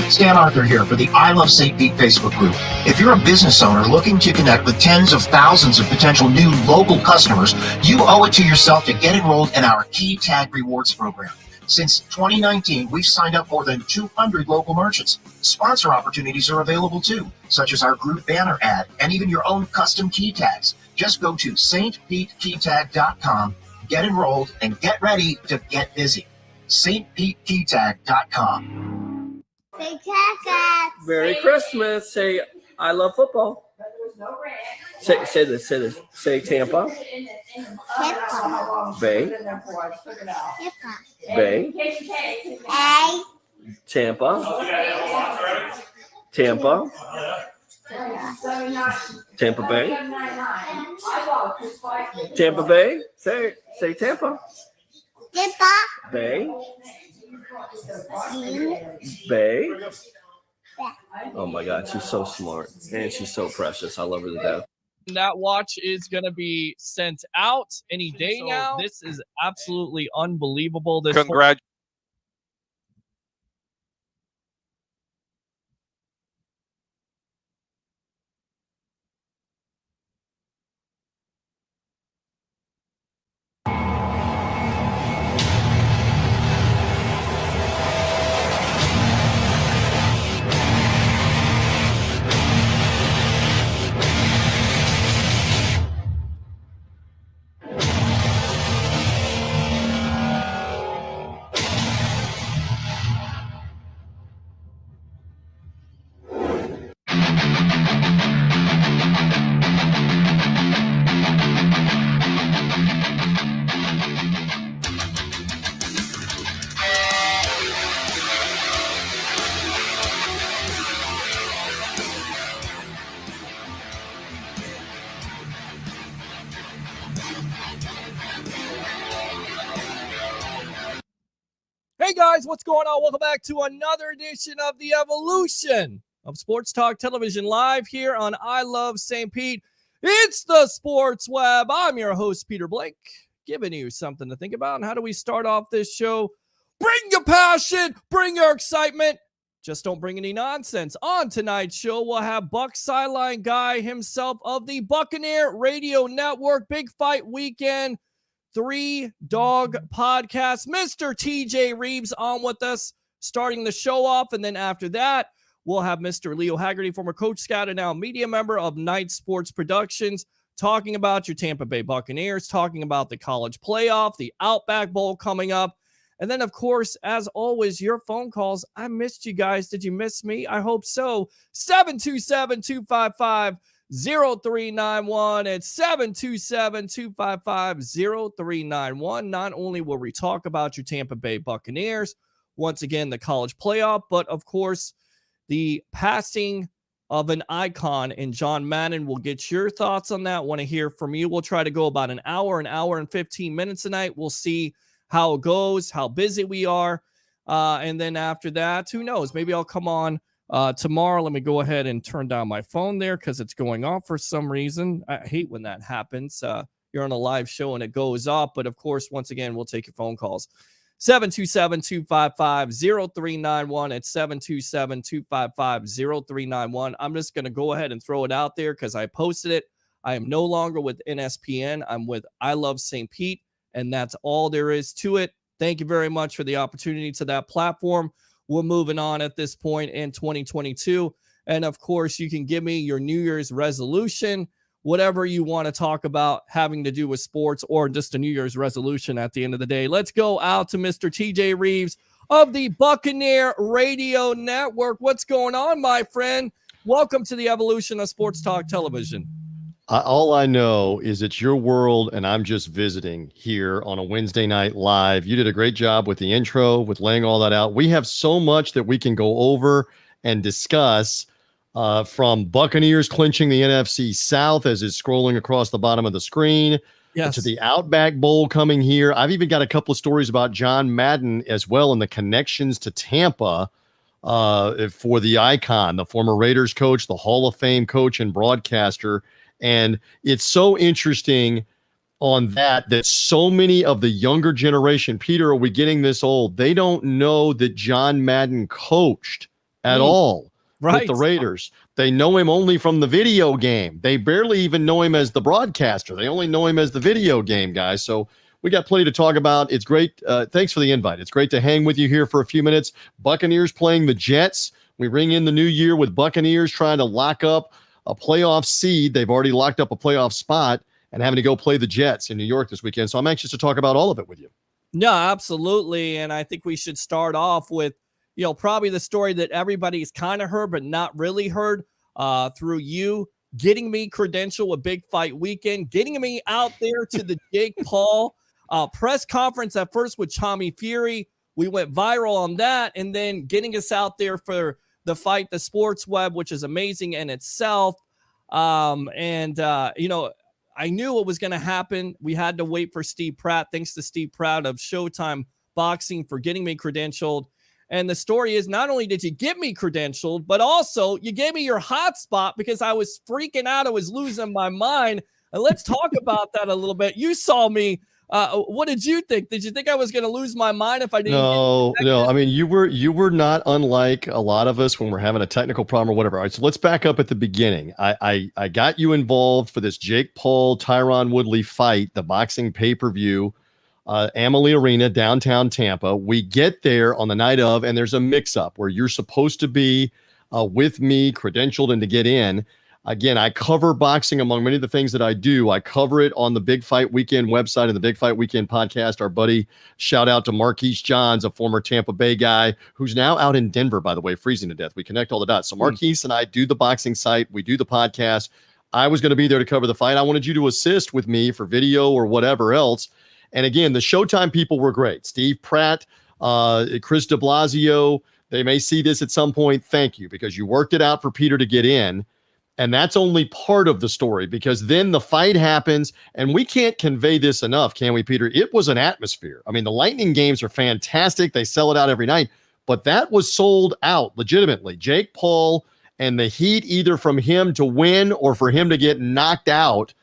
Stan Arthur here for the I Love St. Pete Facebook group. If you're a business owner looking to connect with tens of thousands of potential new local customers, you owe it to yourself to get enrolled in our Key Tag Rewards program. Since 2019, we've signed up more than 200 local merchants. Sponsor opportunities are available too, such as our group banner ad and even your own custom key tags. Just go to stpetekeytag.com, get enrolled, and get ready to get busy. stpetekeytag.com. Merry Christmas. Say, I love football. Say this. Say Tampa. Bay. Bay. Tampa. Tampa. Tampa Bay. Tampa Bay. Say Tampa. Tampa. Bay. Bay. Oh my God, she's so smart and she's so precious. I love her to death. That watch is going to be sent out any day now. This is absolutely unbelievable. Congratulations. Hey guys, what's going on? Welcome back to another edition of the Evolution of Sports Talk Television live here on I Love St. Pete. It's the Sports Web. I'm your host, Peter Blake, giving you something to think about. And how do we start off this show? Bring your passion, bring your excitement. Just don't bring any nonsense. On tonight's show, we'll have Buck Sideline Guy himself of the Buccaneer Radio Network. Big Fight Weekend 3 Dog Podcast. Mr. TJ Rives on with us, starting the show off. And then after that, we'll have Mr. Leo Haggerty, former Coach Scout and now media member of Night Sports Productions, talking about your Tampa Bay Buccaneers, talking about the college playoff, the Outback Bowl coming up. And then, of course, as always, your phone calls. I missed you guys. Did you miss me? I hope so. 727-255-0391. It's 727-255-0391. Not only will we talk about your Tampa Bay Buccaneers, once again, the college playoff, but, of course, the passing of an icon in John Madden. We'll get your thoughts on that. Want to hear from you. We'll try to go about an hour and 15 minutes tonight. We'll see how it goes, how busy we are. And then after that, who knows? Maybe I'll come on tomorrow. Let me go ahead and turn down my phone there because it's going off for some reason. I hate when that happens. You're on a live show and it goes off. But, of course, once again, we'll take your phone calls. 727-255-0391. It's 727-255-0391. I'm just going to go ahead and throw it out there because I posted it. I am no longer with NSPN. I'm with I Love St. Pete. And that's all there is to it. Thank you very much for the opportunity to that platform. We're moving on at this point in 2022. And, of course, you can give me your New Year's resolution whatever you want to talk about having to do with sports or just a New Year's resolution at the end of the day. Let's go out to Mr. TJ Rives of the Buccaneer Radio Network. What's going on, my friend? Welcome to the evolution of Sports Talk Television. All I know is it's your world, and I'm just visiting here on a Wednesday night live. You did a great job with the intro, with laying all that out. We have so much that we can go over and discuss, from Buccaneers clinching the NFC South as it's scrolling across the bottom of the screen, to the Outback Bowl coming here. I've even got a couple of stories about John Madden as well and the connections to Tampa for the icon, the former Raiders coach, the Hall of Fame coach and broadcaster. And it's so interesting on that so many of the younger generation, Peter, are we getting this old? They don't know that John Madden coached at all with the Raiders. They know him only from the video game. They barely even know him as the broadcaster. They only know him as the video game guy. So we got plenty to talk about. It's great. Thanks for the invite. It's great to hang with you here for a few minutes. Buccaneers playing the Jets. We ring in the new year with Buccaneers trying to lock up a playoff seed. They've already locked up a playoff spot and having to go play the Jets in New York this weekend. So I'm anxious to talk about all of it with you. No, absolutely. And I think we should start off with, probably the story that everybody's kind of heard, but not really heard through you getting me credentialed with Big Fight Weekend, getting me out there to the Jake Paul press conference at first with Tommy Fury. We went viral on that, and then getting us out there for the fight, the Sports Web, which is amazing in itself. I knew what was going to happen. We had to wait for Steve Pratt. Thanks to Steve Pratt of Showtime Boxing for getting me credentialed. And the story is, not only did you get me credentialed, but also you gave me your hotspot because I was freaking out. I was losing my mind. And let's talk about that a little bit. You saw me. What did you think? Did you think I was going to lose my mind if I didn't? No. I mean, you were not unlike a lot of us when we're having a technical problem or whatever. All right, so let's back up at the beginning. I got you involved for this Jake Paul, Tyron Woodley fight, the boxing pay-per-view, Amalie Arena, downtown Tampa. We get there on the night of, and there's a mix-up where you're supposed to be with me, credentialed, and to get in. Again, I cover boxing among many of the things that I do. I cover it on the Big Fight Weekend website and the Big Fight Weekend podcast. Our buddy, shout out to Marquise Johns, a former Tampa Bay guy who's now out in Denver, by the way, freezing to death. We connect all the dots. So Marquise and I do the boxing site. We do the podcast. I was going to be there to cover the fight. I wanted you to assist with me for video or whatever else. And again, the Showtime people were great. Steve Pratt, Chris de Blasio, they may see this at some point. Thank you, because you worked it out for Peter to get in. And that's only part of the story, because then the fight happens, and we can't convey this enough, can we, Peter? It was an atmosphere. I mean, the Lightning games are fantastic. They sell it out every night, but that was sold out legitimately. Jake Paul and the heat, either from him to win or for him to get knocked out,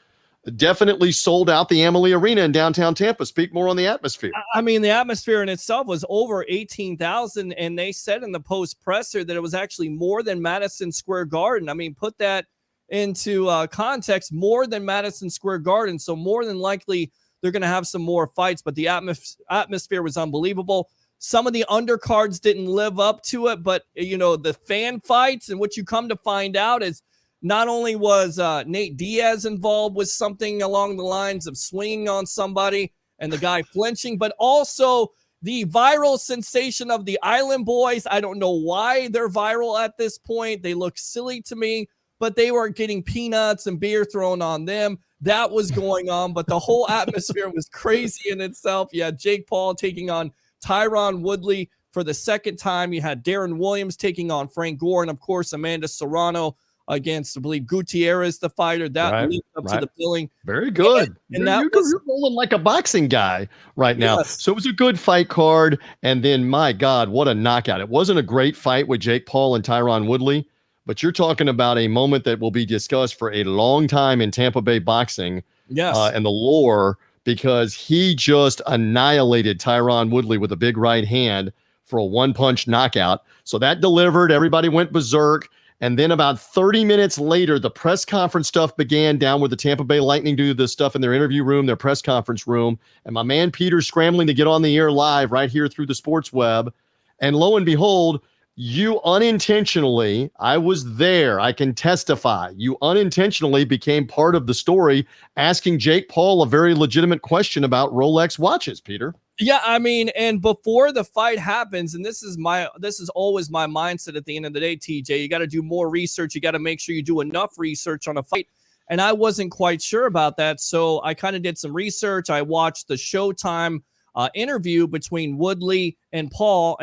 definitely sold out the Amalie Arena in downtown Tampa. Speak more on the atmosphere. I mean, the atmosphere in itself was over 18,000, and they said in the post presser that it was actually more than Madison Square Garden. I mean, put that into context, more than Madison Square Garden. So more than likely they're going to have some more fights, but the atmosphere was unbelievable. Some of the undercards didn't live up to it, but the fan fights, and what you come to find out is not only was Nate Diaz involved with something along the lines of swinging on somebody and the guy flinching, but also the viral sensation of the Island Boys. I don't know why they're viral at this point. They look silly to me, but they were getting peanuts and beer thrown on them. That was going on, but the whole atmosphere was crazy in itself. You had Jake Paul taking on Tyron Woodley for the second time. You had Darren Williams taking on Frank Gore, and of course, Amanda Serrano against, I believe, Gutierrez, the fighter. That leads up to the billing. Very good. And you're rolling like a boxing guy right now. Yes. So it was a good fight card. And then, my God, what a knockout. It wasn't a great fight with Jake Paul and Tyron Woodley, but you're talking about a moment that will be discussed for a long time in Tampa Bay boxing. Yes. And the lore, because he just annihilated Tyron Woodley with a big right hand for a one-punch knockout. So that delivered. Everybody went berserk. And then about 30 minutes later, the press conference stuff began down where the Tampa Bay Lightning do the stuff in their interview room, their press conference room. And my man Peter's scrambling to get on the air live right here through the Sports Web. And lo and behold, you unintentionally, I was there, I can testify, you unintentionally became part of the story, asking Jake Paul a very legitimate question about Rolex watches, Peter. Yeah, I mean, and before the fight happens, and this is always my mindset at the end of the day, TJ, you got to do more research. You got to make sure you do enough research on a fight. And I wasn't quite sure about that. So I kind of did some research. I watched the Showtime interview between Woodley and Paul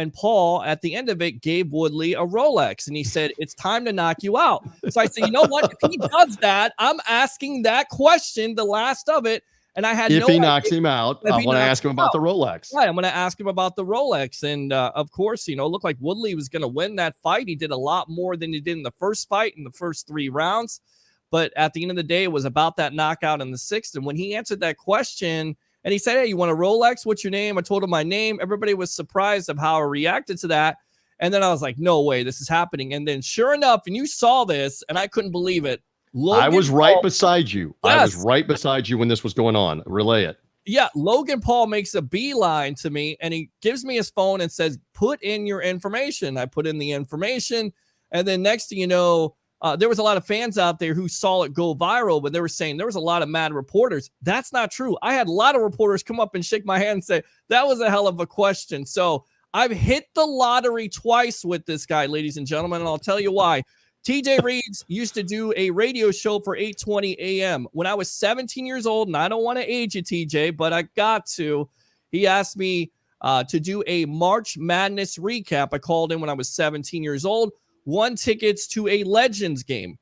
at the end of it gave Woodley a Rolex, and he said, "It's time to knock you out." So I said, you know what, if he does that, I'm asking that question, the last of it. And I had if he knocks him out, I want to ask him about the Rolex. Right, I'm going to ask him about the Rolex. And of course, it looked like Woodley was going to win that fight. He did a lot more than he did in the first fight in the first 3 rounds. But at the end of the day, it was about that knockout in the 6th. And when he answered that question, and he said, "Hey, you want a Rolex? What's your name?" I told him my name. Everybody was surprised of how I reacted to that. And then I was like, no way, this is happening. And then sure enough, and you saw this, and I couldn't believe it. I was right beside you. Yes. I was right beside you when this was going on. Relay it. Yeah, Logan Paul makes a beeline to me, and he gives me his phone and says, "Put in your information." I put in the information, and then next thing you know, there was a lot of fans out there who saw it go viral, but they were saying there was a lot of mad reporters. That's not true. I had a lot of reporters come up and shake my hand and say, "That was a hell of a question." So I've hit the lottery twice with this guy, ladies and gentlemen, and I'll tell you why. TJ Rives used to do a radio show for 8:20 a.m. when I was 17 years old, and I don't want to age you, TJ, but I got to. He asked me to do a March Madness recap. I called in when I was 17 years old, won tickets to a Legends game.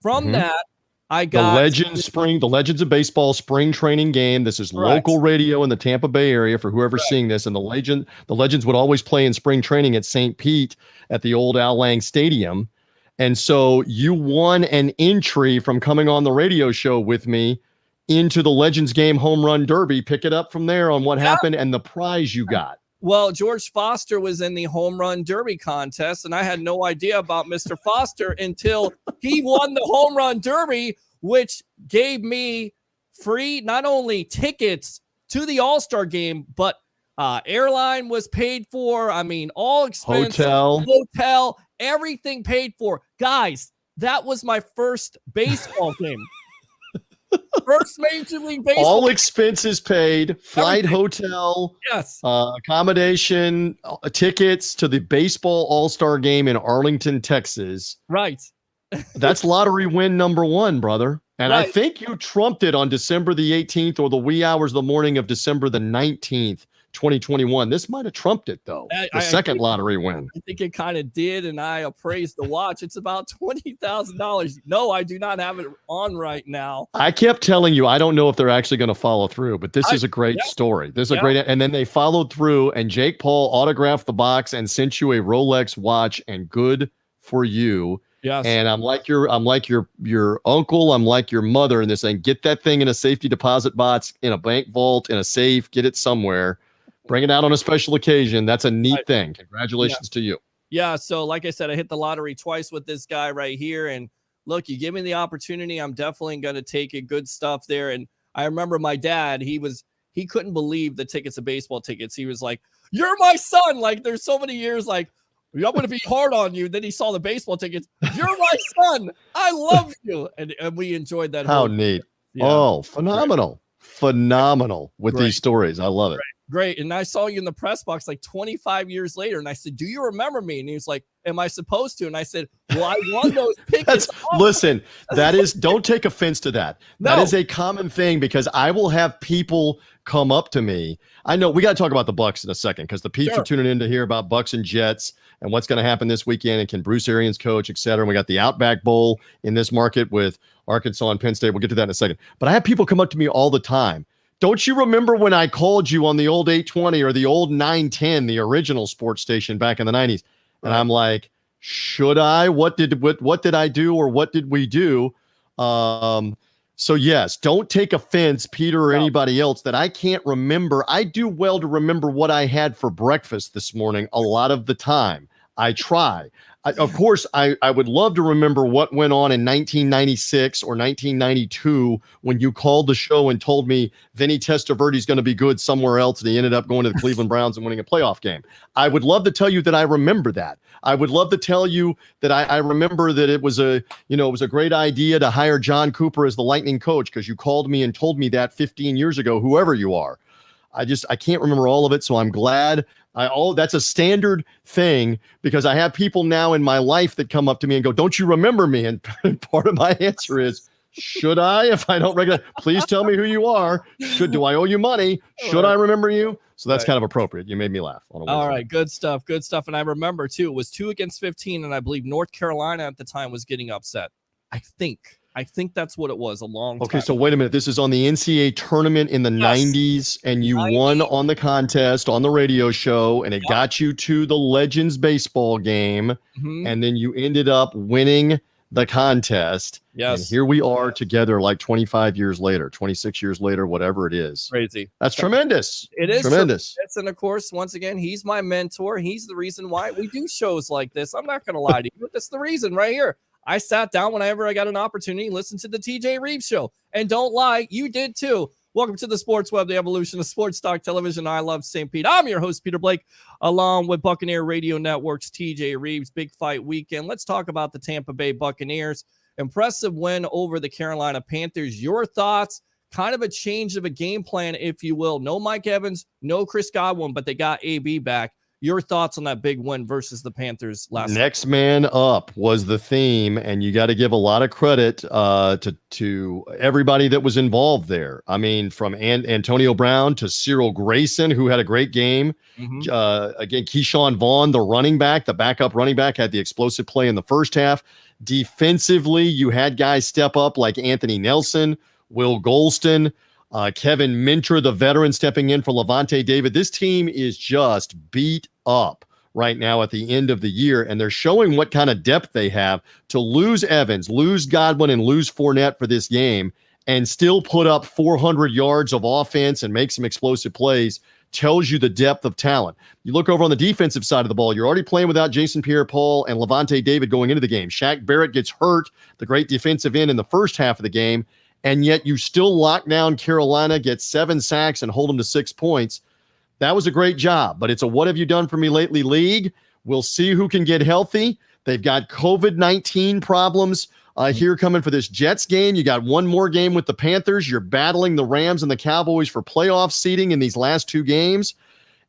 From that, I got the Legends of Baseball spring training game. This is local radio in the Tampa Bay area for whoever's seeing this. And the Legends would always play in spring training at St. Pete at the old Al Lang Stadium. And so you won an entry from coming on the radio show with me into the Legends game home run derby. Pick it up from there on what happened and the prize you got. Well, George Foster was in the home run derby contest, and I had no idea about Mr. Foster until he won the home run derby, which gave me free not only tickets to the All-Star game, but airline was paid for. I mean, all expenses, hotel, everything paid for. Guys, that was my first baseball game. First Major League Baseball. All expenses paid, flight, hotel, accommodation, tickets to the baseball all-star game in Arlington, Texas. Right. That's lottery win number 1, brother. And I think you trumped it on December the 18th or the wee hours of the morning of December the 19th. 2021. This might have trumped it, though. The second lottery win. I think it kind of did, and I appraised the watch. It's about $20,000. No, I do not have it on right now. I kept telling you, I don't know if they're actually going to follow through, but this is a great story. This is a great, and then they followed through, and Jake Paul autographed the box and sent you a Rolex watch, and good for you. Yes. And I'm like your uncle. I'm like your mother in this thing. Get that thing in a safety deposit box, in a bank vault, in a safe. Get it somewhere. Bring it out on a special occasion. That's a neat thing. Congratulations to you. Yeah. So like I said, I hit the lottery twice with this guy right here. And look, you give me the opportunity, I'm definitely going to take it. Good stuff there. And I remember my dad, he couldn't believe the tickets of baseball tickets. He was like, "You're my son." Like there's so many years like, "I'm going to be hard on you." Then he saw the baseball tickets. "You're my son. I love you." And we enjoyed that. How neat. Yeah. Oh, phenomenal. Phenomenal with these stories. I love it. Great. And I saw you in the press box like 25 years later. And I said, "Do you remember me?" And he was like, "Am I supposed to?" And I said, "Well, I won those tickets." Listen, don't take offense to that. That is a common thing because I will have people come up to me. I know we got to talk about the Bucs in a second because the peeps are tuning in to hear about Bucs and Jets and what's going to happen this weekend and can Bruce Arians coach, et cetera. And we got the Outback Bowl in this market with Arkansas and Penn State. We'll get to that in a second. But I have people come up to me all the time. "Don't you remember when I called you on the old 820 or the old 910, the original sports station back in the 90s? And I'm like, should I? What did I do or what did we do? So yes, don't take offense, Peter or anybody else, that I can't remember. I do well to remember what I had for breakfast this morning a lot of the time. I try. Of course, I would love to remember what went on in 1996 or 1992 when you called the show and told me Vinny Testaverde's going to be good somewhere else, and he ended up going to the Cleveland Browns and winning a playoff game. I would love to tell you that I remember that. I would love to tell you that I remember that it was a great idea to hire John Cooper as the Lightning coach because you called me and told me that 15 years ago, whoever you are. I can't remember all of it, so I'm glad. That's a standard thing because I have people now in my life that come up to me and go, "Don't you remember me?" And part of my answer is, should I? If I don't recognize, please tell me who you are. Do I owe you money? Should I remember you? So that's kind of appropriate. You made me laugh. All right, good stuff. And I remember too, it was 2 against 15, and I believe North Carolina at the time was getting upset. I think that's what it was a long time. Okay, so wait a minute. This is on the NCAA tournament in the 90s, and you won on the contest on the radio show, and it got you to the Legends baseball game, and then you ended up winning the contest. Yes. And here we are together like 25 years later, 26 years later, whatever it is. Crazy. That's tremendous. It is tremendous. And of course, once again, he's my mentor. He's the reason why we do shows like this. I'm not going to lie to you. That's the reason right here. I sat down whenever I got an opportunity, listened to the TJ Rives show. And don't lie, you did too. Welcome to the Sports Web, the evolution of sports talk television. I love St. Pete. I'm your host, Peter Blake, along with Buccaneer Radio Network's TJ Rives. Big fight weekend. Let's talk about the Tampa Bay Buccaneers. Impressive win over the Carolina Panthers. Your thoughts? Kind of a change of a game plan, if you will. No Mike Evans, no Chris Godwin, but they got AB back. Your thoughts on that big win versus the Panthers last night? Next man up was the theme, and you got to give a lot of credit to everybody that was involved there. I mean, from Antonio Brown to Cyril Grayson, who had a great game. Again, Keyshawn Vaughn, the running back, the backup running back, had the explosive play in the first half. Defensively, you had guys step up like Anthony Nelson, Will Golston, Kevin Minter, the veteran, stepping in for Levante David. This team is just beat up right now at the end of the year, and they're showing what kind of depth they have to lose Evans, lose Godwin, and lose Fournette for this game and still put up 400 yards of offense and make some explosive plays tells you the depth of talent. You look over on the defensive side of the ball, you're already playing without Jason Pierre-Paul and Levante David going into the game. Shaq Barrett gets hurt, the great defensive end in the first half of the game, and yet you still lock down Carolina, get 7 sacks, and hold them to 6 points. That was a great job, but it's a what have you done for me lately league. We'll see who can get healthy. They've got COVID-19 problems here coming for this Jets game. You got one more game with the Panthers. You're battling the Rams and the Cowboys for playoff seeding in these last 2 games.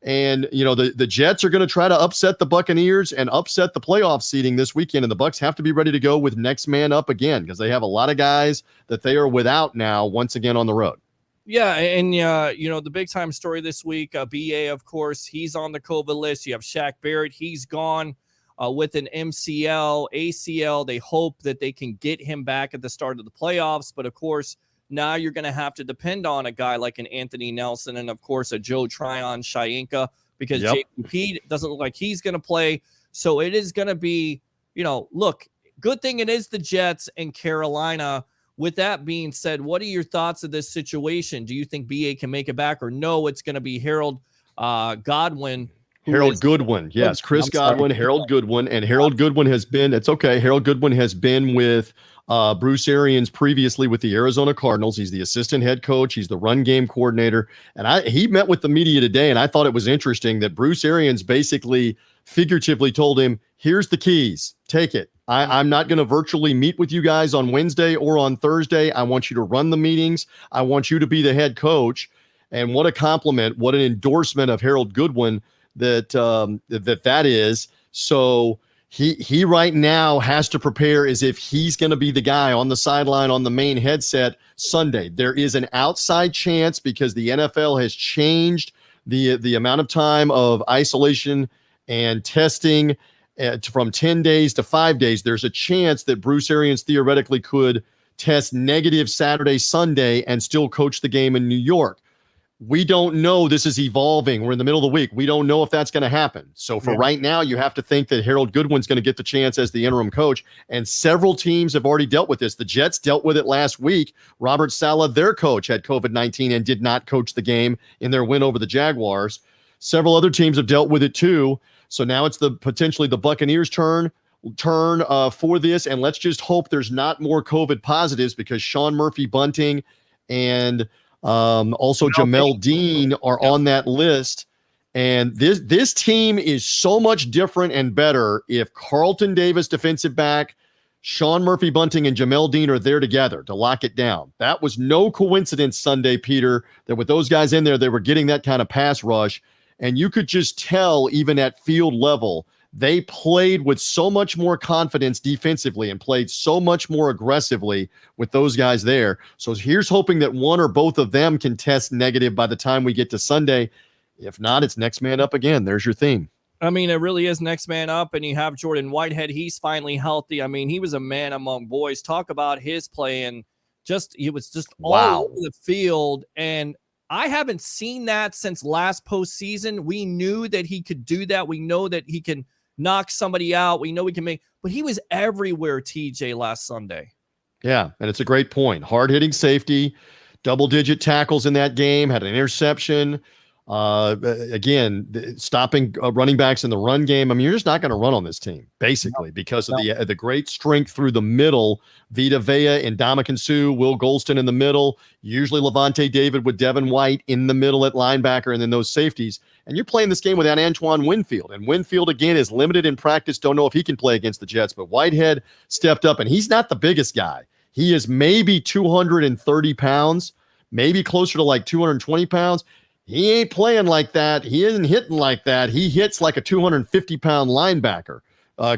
And, you know, the Jets are going to try to upset the Buccaneers and upset the playoff seeding this weekend. And the Bucs have to be ready to go with next man up again because they have a lot of guys that they are without now once again on the road. Yeah, and you know, the big time story this week, BA, of course, he's on the COVID list. You have Shaq Barrett. He's gone with an MCL, ACL. They hope that they can get him back at the start of the playoffs. But, of course, now you're going to have to depend on a guy like an Anthony Nelson and, of course, a Joe Tryon-Shayenka because JP doesn't look like he's going to play. So it is going to be, you know, look, good thing it is the Jets and Carolina. With that being said, what are your thoughts of this situation? Do you think BA can make it back or no, it's going to be Harold Goodwin? Yes, Chris Godwin, Harold Goodwin. And Harold Goodwin has been, it's okay, Harold Goodwin has been with Bruce Arians previously with the Arizona Cardinals. He's the assistant head coach. He's the run game coordinator. And he met with the media today, and I thought it was interesting that Bruce Arians basically figuratively told him, here's the keys, take it. I'm not going to virtually meet with you guys on Wednesday or on Thursday. I want you to run the meetings. I want you to be the head coach. And what a compliment, what an endorsement of Harold Goodwin that is. So he right now has to prepare as if he's going to be the guy on the sideline on the main headset Sunday. There is an outside chance because the NFL has changed the amount of time of isolation and testing from 10 days to 5 days. There's a chance that Bruce Arians theoretically could test negative Saturday, Sunday, and still coach the game in New York. We don't know. This is evolving. We're in the middle of the week. We don't know if that's going to happen. So for right now, you have to think that Harold Goodwin's going to get the chance as the interim coach. And several teams have already dealt with this. The Jets dealt with it last week. Robert Saleh, their coach, had COVID-19 and did not coach the game in their win over the Jaguars. several other teams have dealt with it too. So now it's potentially the Buccaneers' turn for this. And let's just hope there's not more COVID positives, because Sean Murphy-Bunting and also Jamel Dean are on that list. And this team is so much different and better if Carlton Davis, defensive back, Sean Murphy-Bunting, and Jamel Dean are there together to lock it down. That was no coincidence Sunday, Peter, that with those guys in there, they were getting that kind of pass rush. And you could just tell, even at field level, they played with so much more confidence defensively and played so much more aggressively with those guys there. So here's hoping that one or both of them can test negative by the time we get to Sunday. If not, it's next man up again. There's your theme. I mean, it really is next man up, and you have Jordan Whitehead. He's finally healthy. I mean, he was a man among boys. Talk about his play, and he was just all over the field. And I haven't seen that since last postseason. We knew that he could do that. We know that he can knock somebody out. We know he can but he was everywhere, TJ, last Sunday. Yeah, and it's a great point. Hard-hitting safety, double-digit tackles in that game, had an interception. Again, stopping running backs in the run game. I mean, you're just not going to run on this team, basically, because of the great strength through the middle. Vita Vea and Ndamukong Suh, Will Golston in the middle, usually Levante David with Devin White in the middle at linebacker, and then those safeties. And you're playing this game without Antoine Winfield. And Winfield, again, is limited in practice. Don't know if he can play against the Jets, but Whitehead stepped up, and he's not the biggest guy. He is maybe 230 pounds, maybe closer to like 220 pounds. He ain't playing like that. He isn't hitting like that. He hits like a 250-pound linebacker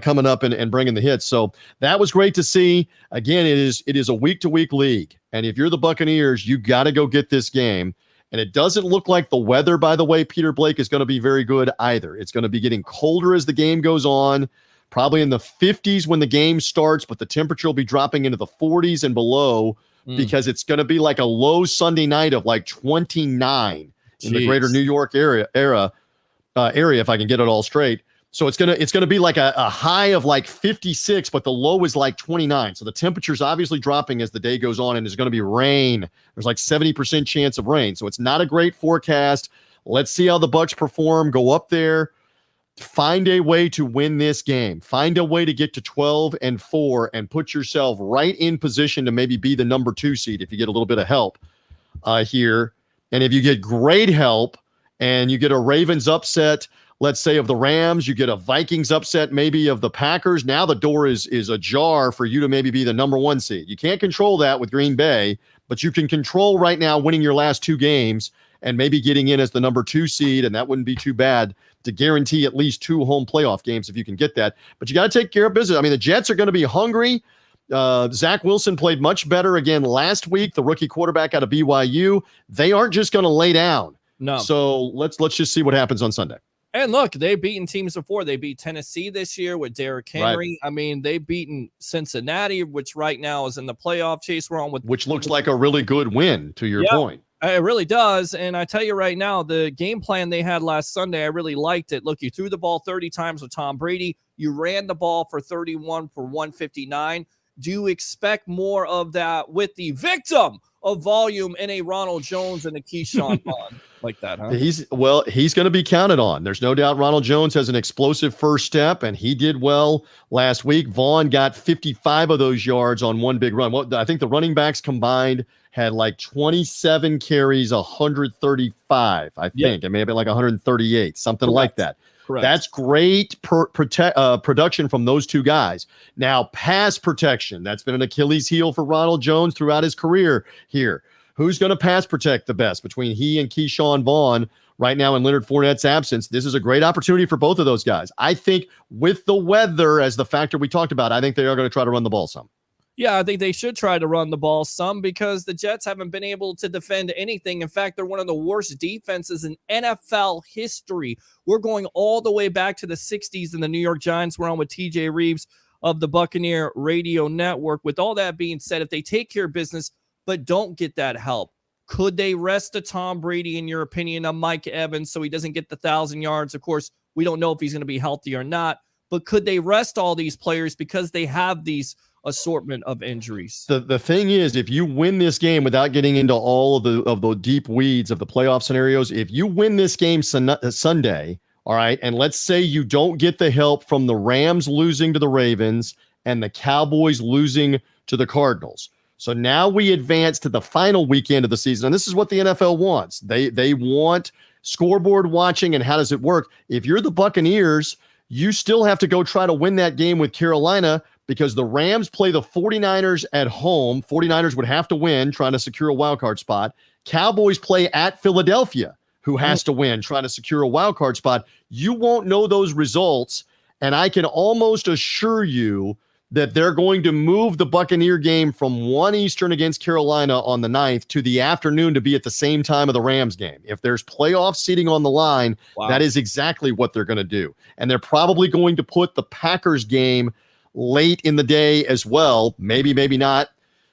coming up and bringing the hits. So that was great to see. Again, it is a week-to-week league. And if you're the Buccaneers, you got to go get this game. And it doesn't look like the weather, by the way, Peter Blake, is going to be very good either. It's going to be getting colder as the game goes on, probably in the 50s when the game starts, but the temperature will be dropping into the 40s and below because it's going to be like a low Sunday night of like 29. In the greater New York area, if I can get it all straight. So it's gonna be like a high of like 56, but the low is like 29. So the temperature's obviously dropping as the day goes on, and there's going to be rain. There's like 70% chance of rain. So it's not a great forecast. Let's see how the Bucs perform. Go up there, find a way to win this game. Find a way to get to 12-4 and put yourself right in position to maybe be the number 2 seed if you get a little bit of help here. And if you get great help and you get a Ravens upset, let's say of the Rams, you get a Vikings upset maybe of the Packers, now the door is ajar for you to maybe be the number 1 seed. You can't control that with Green Bay, but you can control right now winning your last 2 games and maybe getting in as the number 2 seed, and that wouldn't be too bad to guarantee at least 2 home playoff games if you can get that. But you got to take care of business. I mean, the Jets are going to be hungry. Zach Wilson played much better again last week, the rookie quarterback out of BYU. They aren't just going to lay down. No. So let's just see what happens on Sunday. And look, they've beaten teams before. They beat Tennessee this year with Derrick Henry. Right. I mean, they've beaten Cincinnati, which right now is in the playoff chase. We're on with, which looks like a really good win, to your point. It really does. And I tell you right now, the game plan they had last Sunday, I really liked it. Look, you threw the ball 30 times with Tom Brady. You ran the ball for 31 for 159. Do you expect more of that with the victim of volume in a Ronald Jones and a Keyshawn Vaughn like that, huh? He's going to be counted on. There's no doubt Ronald Jones has an explosive first step, and he did well last week. Vaughn got 55 of those yards on one big run. Well, I think the running backs combined had like 27 carries, 135, I think. It may have been like 138, something like that. Correct. That's great production from those 2 guys. Now, pass protection, that's been an Achilles heel for Ronald Jones throughout his career here. Who's going to pass protect the best between he and Keyshawn Vaughn right now in Leonard Fournette's absence? This is a great opportunity for both of those guys. I think with the weather as the factor we talked about, I think they are going to try to run the ball some. Yeah, I think they should try to run the ball some because the Jets haven't been able to defend anything. In fact, they're one of the worst defenses in NFL history. We're going all the way back to the 60s in the New York Giants. We're on with TJ Rives of the Buccaneer Radio Network. With all that being said, if they take care of business but don't get that help, could they rest a Tom Brady, in your opinion, a Mike Evans so he doesn't get the 1,000 yards? Of course, we don't know if he's going to be healthy or not, but could they rest all these players because they have these assortment of injuries. The thing is, if you win this game without getting into all of the deep weeds of the playoff scenarios, if you win this game Sunday, all right, and let's say you don't get the help from the Rams losing to the Ravens and the Cowboys losing to the Cardinals. So now we advance to the final weekend of the season, and this is what the NFL wants. They want scoreboard watching, and how does it work? If you're the Buccaneers, you still have to go try to win that game with Carolina because the Rams play the 49ers at home. 49ers would have to win, trying to secure a wild card spot. Cowboys play at Philadelphia, who has to win, trying to secure a wild card spot. You won't know those results, and I can almost assure you that they're going to move the Buccaneer game from 1 Eastern against Carolina on the 9th to the afternoon to be at the same time of the Rams game. If there's playoff seating on the line, that is exactly what they're going to do. And they're probably going to put the Packers game late in the day as well. Maybe, maybe not.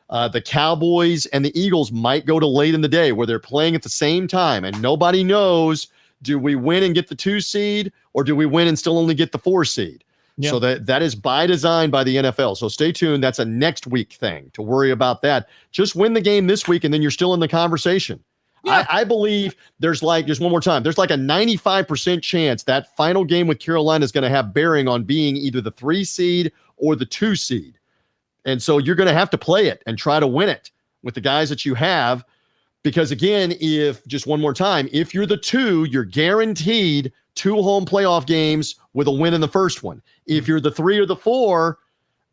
The Cowboys and the Eagles might go to late in the day where they're playing at the same time. And nobody knows, do we win and get the 2 seed or do we win and still only get the 4 seed? Yep. So that is by design by the NFL. So stay tuned. That's a next week thing to worry about that. Just win the game this week and then you're still in the conversation. Yeah. I believe there's just one more time. There's like a 95% chance that final game with Carolina is going to have bearing on being either the 3 seed or the 2 seed. And so you're going to have to play it and try to win it with the guys that you have. Because again, if you're the 2, you're guaranteed 2 home playoff games with a win in the first one. If you're the 3 or the 4,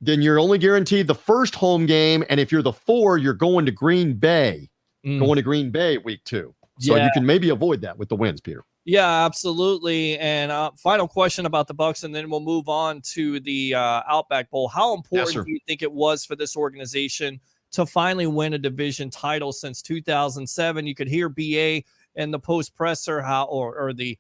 then you're only guaranteed the first home game. And if you're the 4, you're going to Green Bay, week 2. So you can maybe avoid that with the wins, Peter. Yeah, absolutely. And final question about the Bucs, and then we'll move on to the Outback Bowl. How important do you think it was for this organization to finally win a division title since 2007? You could hear BA in the post presser or the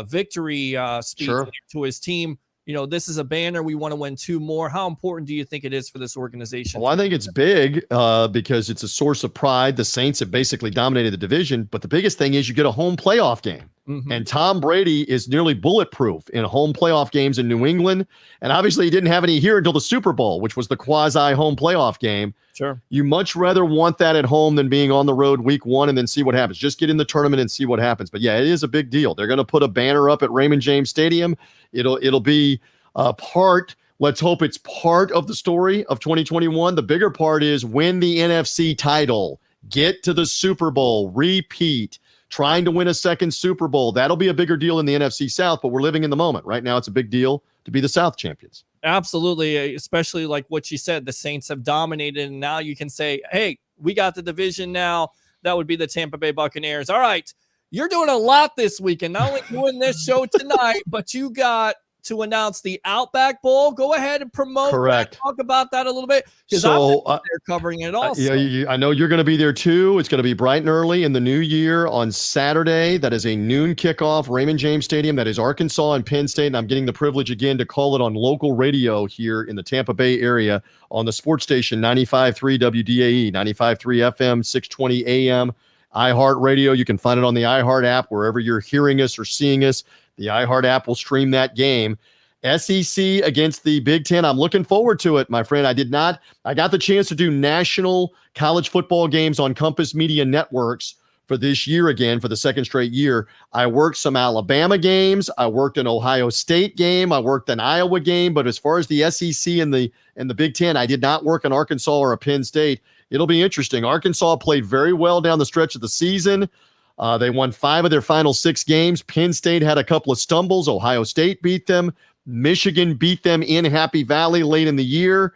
victory speech to his team. You know, this is a banner. We want to win 2 more. How important do you think it is for this organization? Well, I think it's big because it's a source of pride. The Saints have basically dominated the division, but the biggest thing is you get a home playoff game. Mm-hmm. And Tom Brady is nearly bulletproof in home playoff games in New England. And obviously he didn't have any here until the Super Bowl, which was the quasi home playoff game. Sure. You much rather want that at home than being on the road week 1 and then see what happens. Just get in the tournament and see what happens. But yeah, it is a big deal. They're going to put a banner up at Raymond James Stadium. It'll be part. Let's hope it's part of the story of 2021. The bigger part is win the NFC title, get to the Super Bowl, repeat, trying to win a second Super Bowl. That'll be a bigger deal in the NFC South, but we're living in the moment. Right now, it's a big deal to be the South champions. Absolutely, especially like what you said, the Saints have dominated, and now you can say, hey, we got the division now. That would be the Tampa Bay Buccaneers. All right, you're doing a lot this weekend. Not only doing this show tonight, but you got to announce the Outback Bowl. Go ahead and promote. Correct. Talk about that a little bit. So they're covering it also. I know you're going to be there too. It's going to be bright and early in the new year on Saturday. That is a noon kickoff, Raymond James Stadium. That is Arkansas and Penn State. And I'm getting the privilege again to call it on local radio here in the Tampa Bay area on the sports station 95.3 WDAE, 95.3 FM, 620 AM, iHeart Radio. You can find it on the iHeart app wherever you're hearing us or seeing us. The iHeart app will stream that game. SEC against the Big Ten. I'm looking forward to it, my friend. I got the chance to do national college football games on Compass Media Networks for this year again, for the second straight year. I worked some Alabama games. I worked an Ohio State game. I worked an Iowa game. But as far as the SEC and the Big Ten, I did not work an Arkansas or a Penn State. It'll be interesting. Arkansas played very well down the stretch of the season. They won 5 of their final 6 games. Penn State had a couple of stumbles. Ohio State beat them. Michigan beat them in Happy Valley late in the year.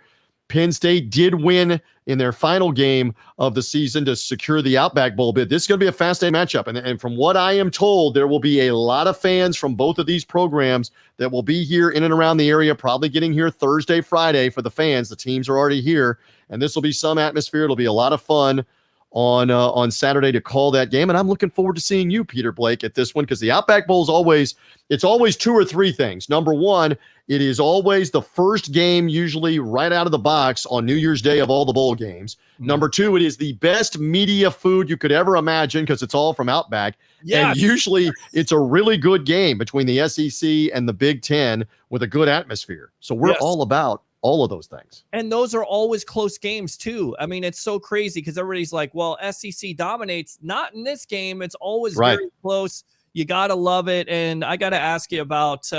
Penn State did win in their final game of the season to secure the Outback Bowl bid. This is going to be a fascinating matchup. And from what I am told, there will be a lot of fans from both of these programs that will be here in and around the area, probably getting here Thursday, Friday for the fans. The teams are already here. And this will be some atmosphere. It'll be a lot of fun on Saturday to call that game. And I'm looking forward to seeing you, Peter Blake, at this one, because the Outback Bowl is always 2 or 3 things. Number one, it is always the first game, usually right out of the box on New Year's Day of all the bowl games. Number 2, it is the best media food you could ever imagine because it's all from Outback. Yes. And usually it's a really good game between the SEC and the Big Ten with a good atmosphere. So we're all about all of those things. And those are always close games too. I mean, it's so crazy because everybody's like, well, SEC dominates. Not in this game. It's always very close. You got to love it. And I got to ask you about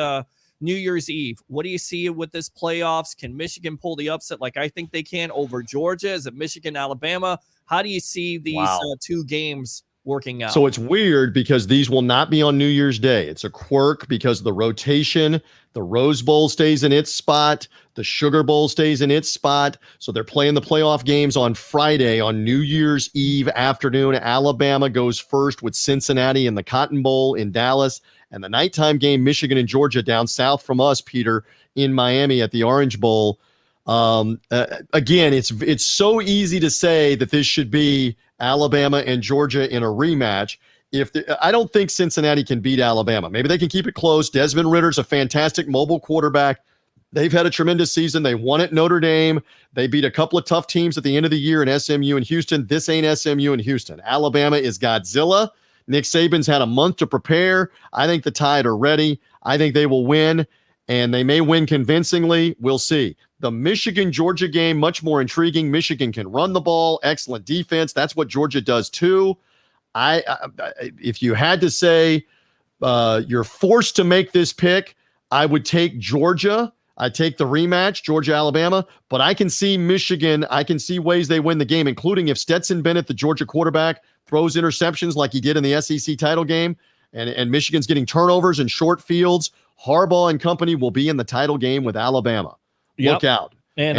New Year's Eve. What do you see with this playoffs? Can Michigan pull the upset like I think they can over Georgia? Is it Michigan, Alabama? How do you see these two games working out? So it's weird because these will not be on New Year's Day. It's a quirk because of the rotation. The Rose Bowl stays in its spot. The Sugar Bowl stays in its spot. So they're playing the playoff games on Friday on New Year's Eve afternoon. Alabama goes first with Cincinnati in the Cotton Bowl in Dallas. And the nighttime game, Michigan and Georgia down south from us, Peter, in Miami at the Orange Bowl. Again, it's so easy to say that this should be Alabama and Georgia in a rematch. I don't think Cincinnati can beat Alabama. Maybe they can keep it close. Desmond Ritter's a fantastic mobile quarterback. They've had a tremendous season. They won at Notre Dame. They beat a couple of tough teams at the end of the year in SMU and Houston. This ain't SMU and Houston. Alabama is Godzilla. Nick Saban's had a month to prepare. I think the Tide are ready. I think they will win, and they may win convincingly. We'll see. The Michigan-Georgia game, much more intriguing. Michigan can run the ball, excellent defense. That's what Georgia does too. If you had to say you're forced to make this pick, I would take Georgia. I take the rematch, Georgia-Alabama, but I can see Michigan. I can see ways they win the game, including if Stetson Bennett, the Georgia quarterback, throws interceptions like he did in the SEC title game, and Michigan's getting turnovers and short fields. Harbaugh and company will be in the title game with Alabama. Look out. And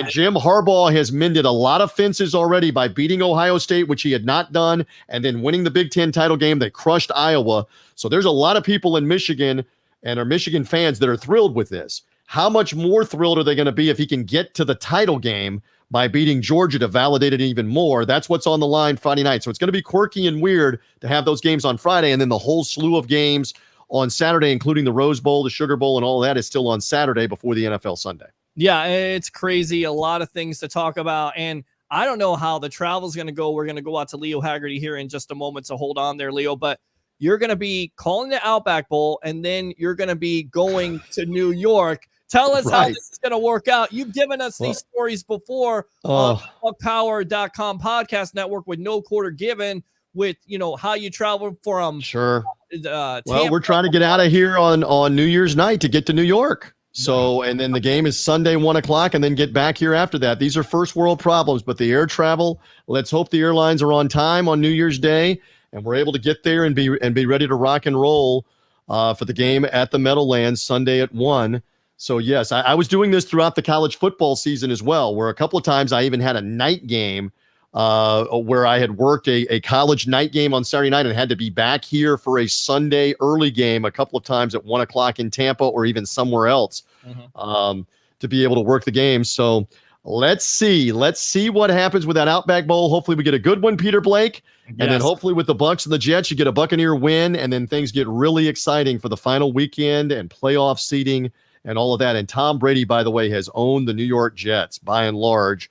Jim Harbaugh has mended a lot of fences already by beating Ohio State, which he had not done, and then winning the Big Ten title game. They crushed Iowa. So there's a lot of people in Michigan and are Michigan fans that are thrilled with this. How much more thrilled are they going to be if he can get to the title game by beating Georgia to validate it even more? That's what's on the line Friday night. So it's going to be quirky and weird to have those games on Friday, and then the whole slew of games on Saturday, including the Rose Bowl, the Sugar Bowl, and all of that is still on Saturday before the NFL Sunday. Yeah, it's crazy. A lot of things to talk about. And I don't know how the travel is going to go. We're going to go out to Leo Haggerty here in just a moment. So hold on there, Leo. But you're going to be calling the Outback Bowl, and then you're going to be going to New York. Tell us how this is going to work out. You've given us these stories before on the BuckPower.com podcast network with no quarter given with, how you travel from. Sure. Tampa. Well, we're trying to get out of here on New Year's night to get to New York. So, and then the game is Sunday, 1:00, and then get back here after that. These are first world problems, but the air travel, let's hope the airlines are on time on New Year's Day and we're able to get there and be ready to rock and roll for the game at the Meadowlands Sunday at 1:00. So yes, I was doing this throughout the college football season as well, where a couple of times I even had a night game where I had worked a college night game on Saturday night and had to be back here for a Sunday early game a couple of times at 1:00 in Tampa or even somewhere else to be able to work the game. So let's see what happens with that Outback Bowl. Hopefully we get a good one, Peter Blake. Yes. And then hopefully with the Bucs and the Jets, you get a Buccaneer win, and then things get really exciting for the final weekend and playoff seeding and all of that. And Tom Brady, by the way, has owned the New York Jets by and large,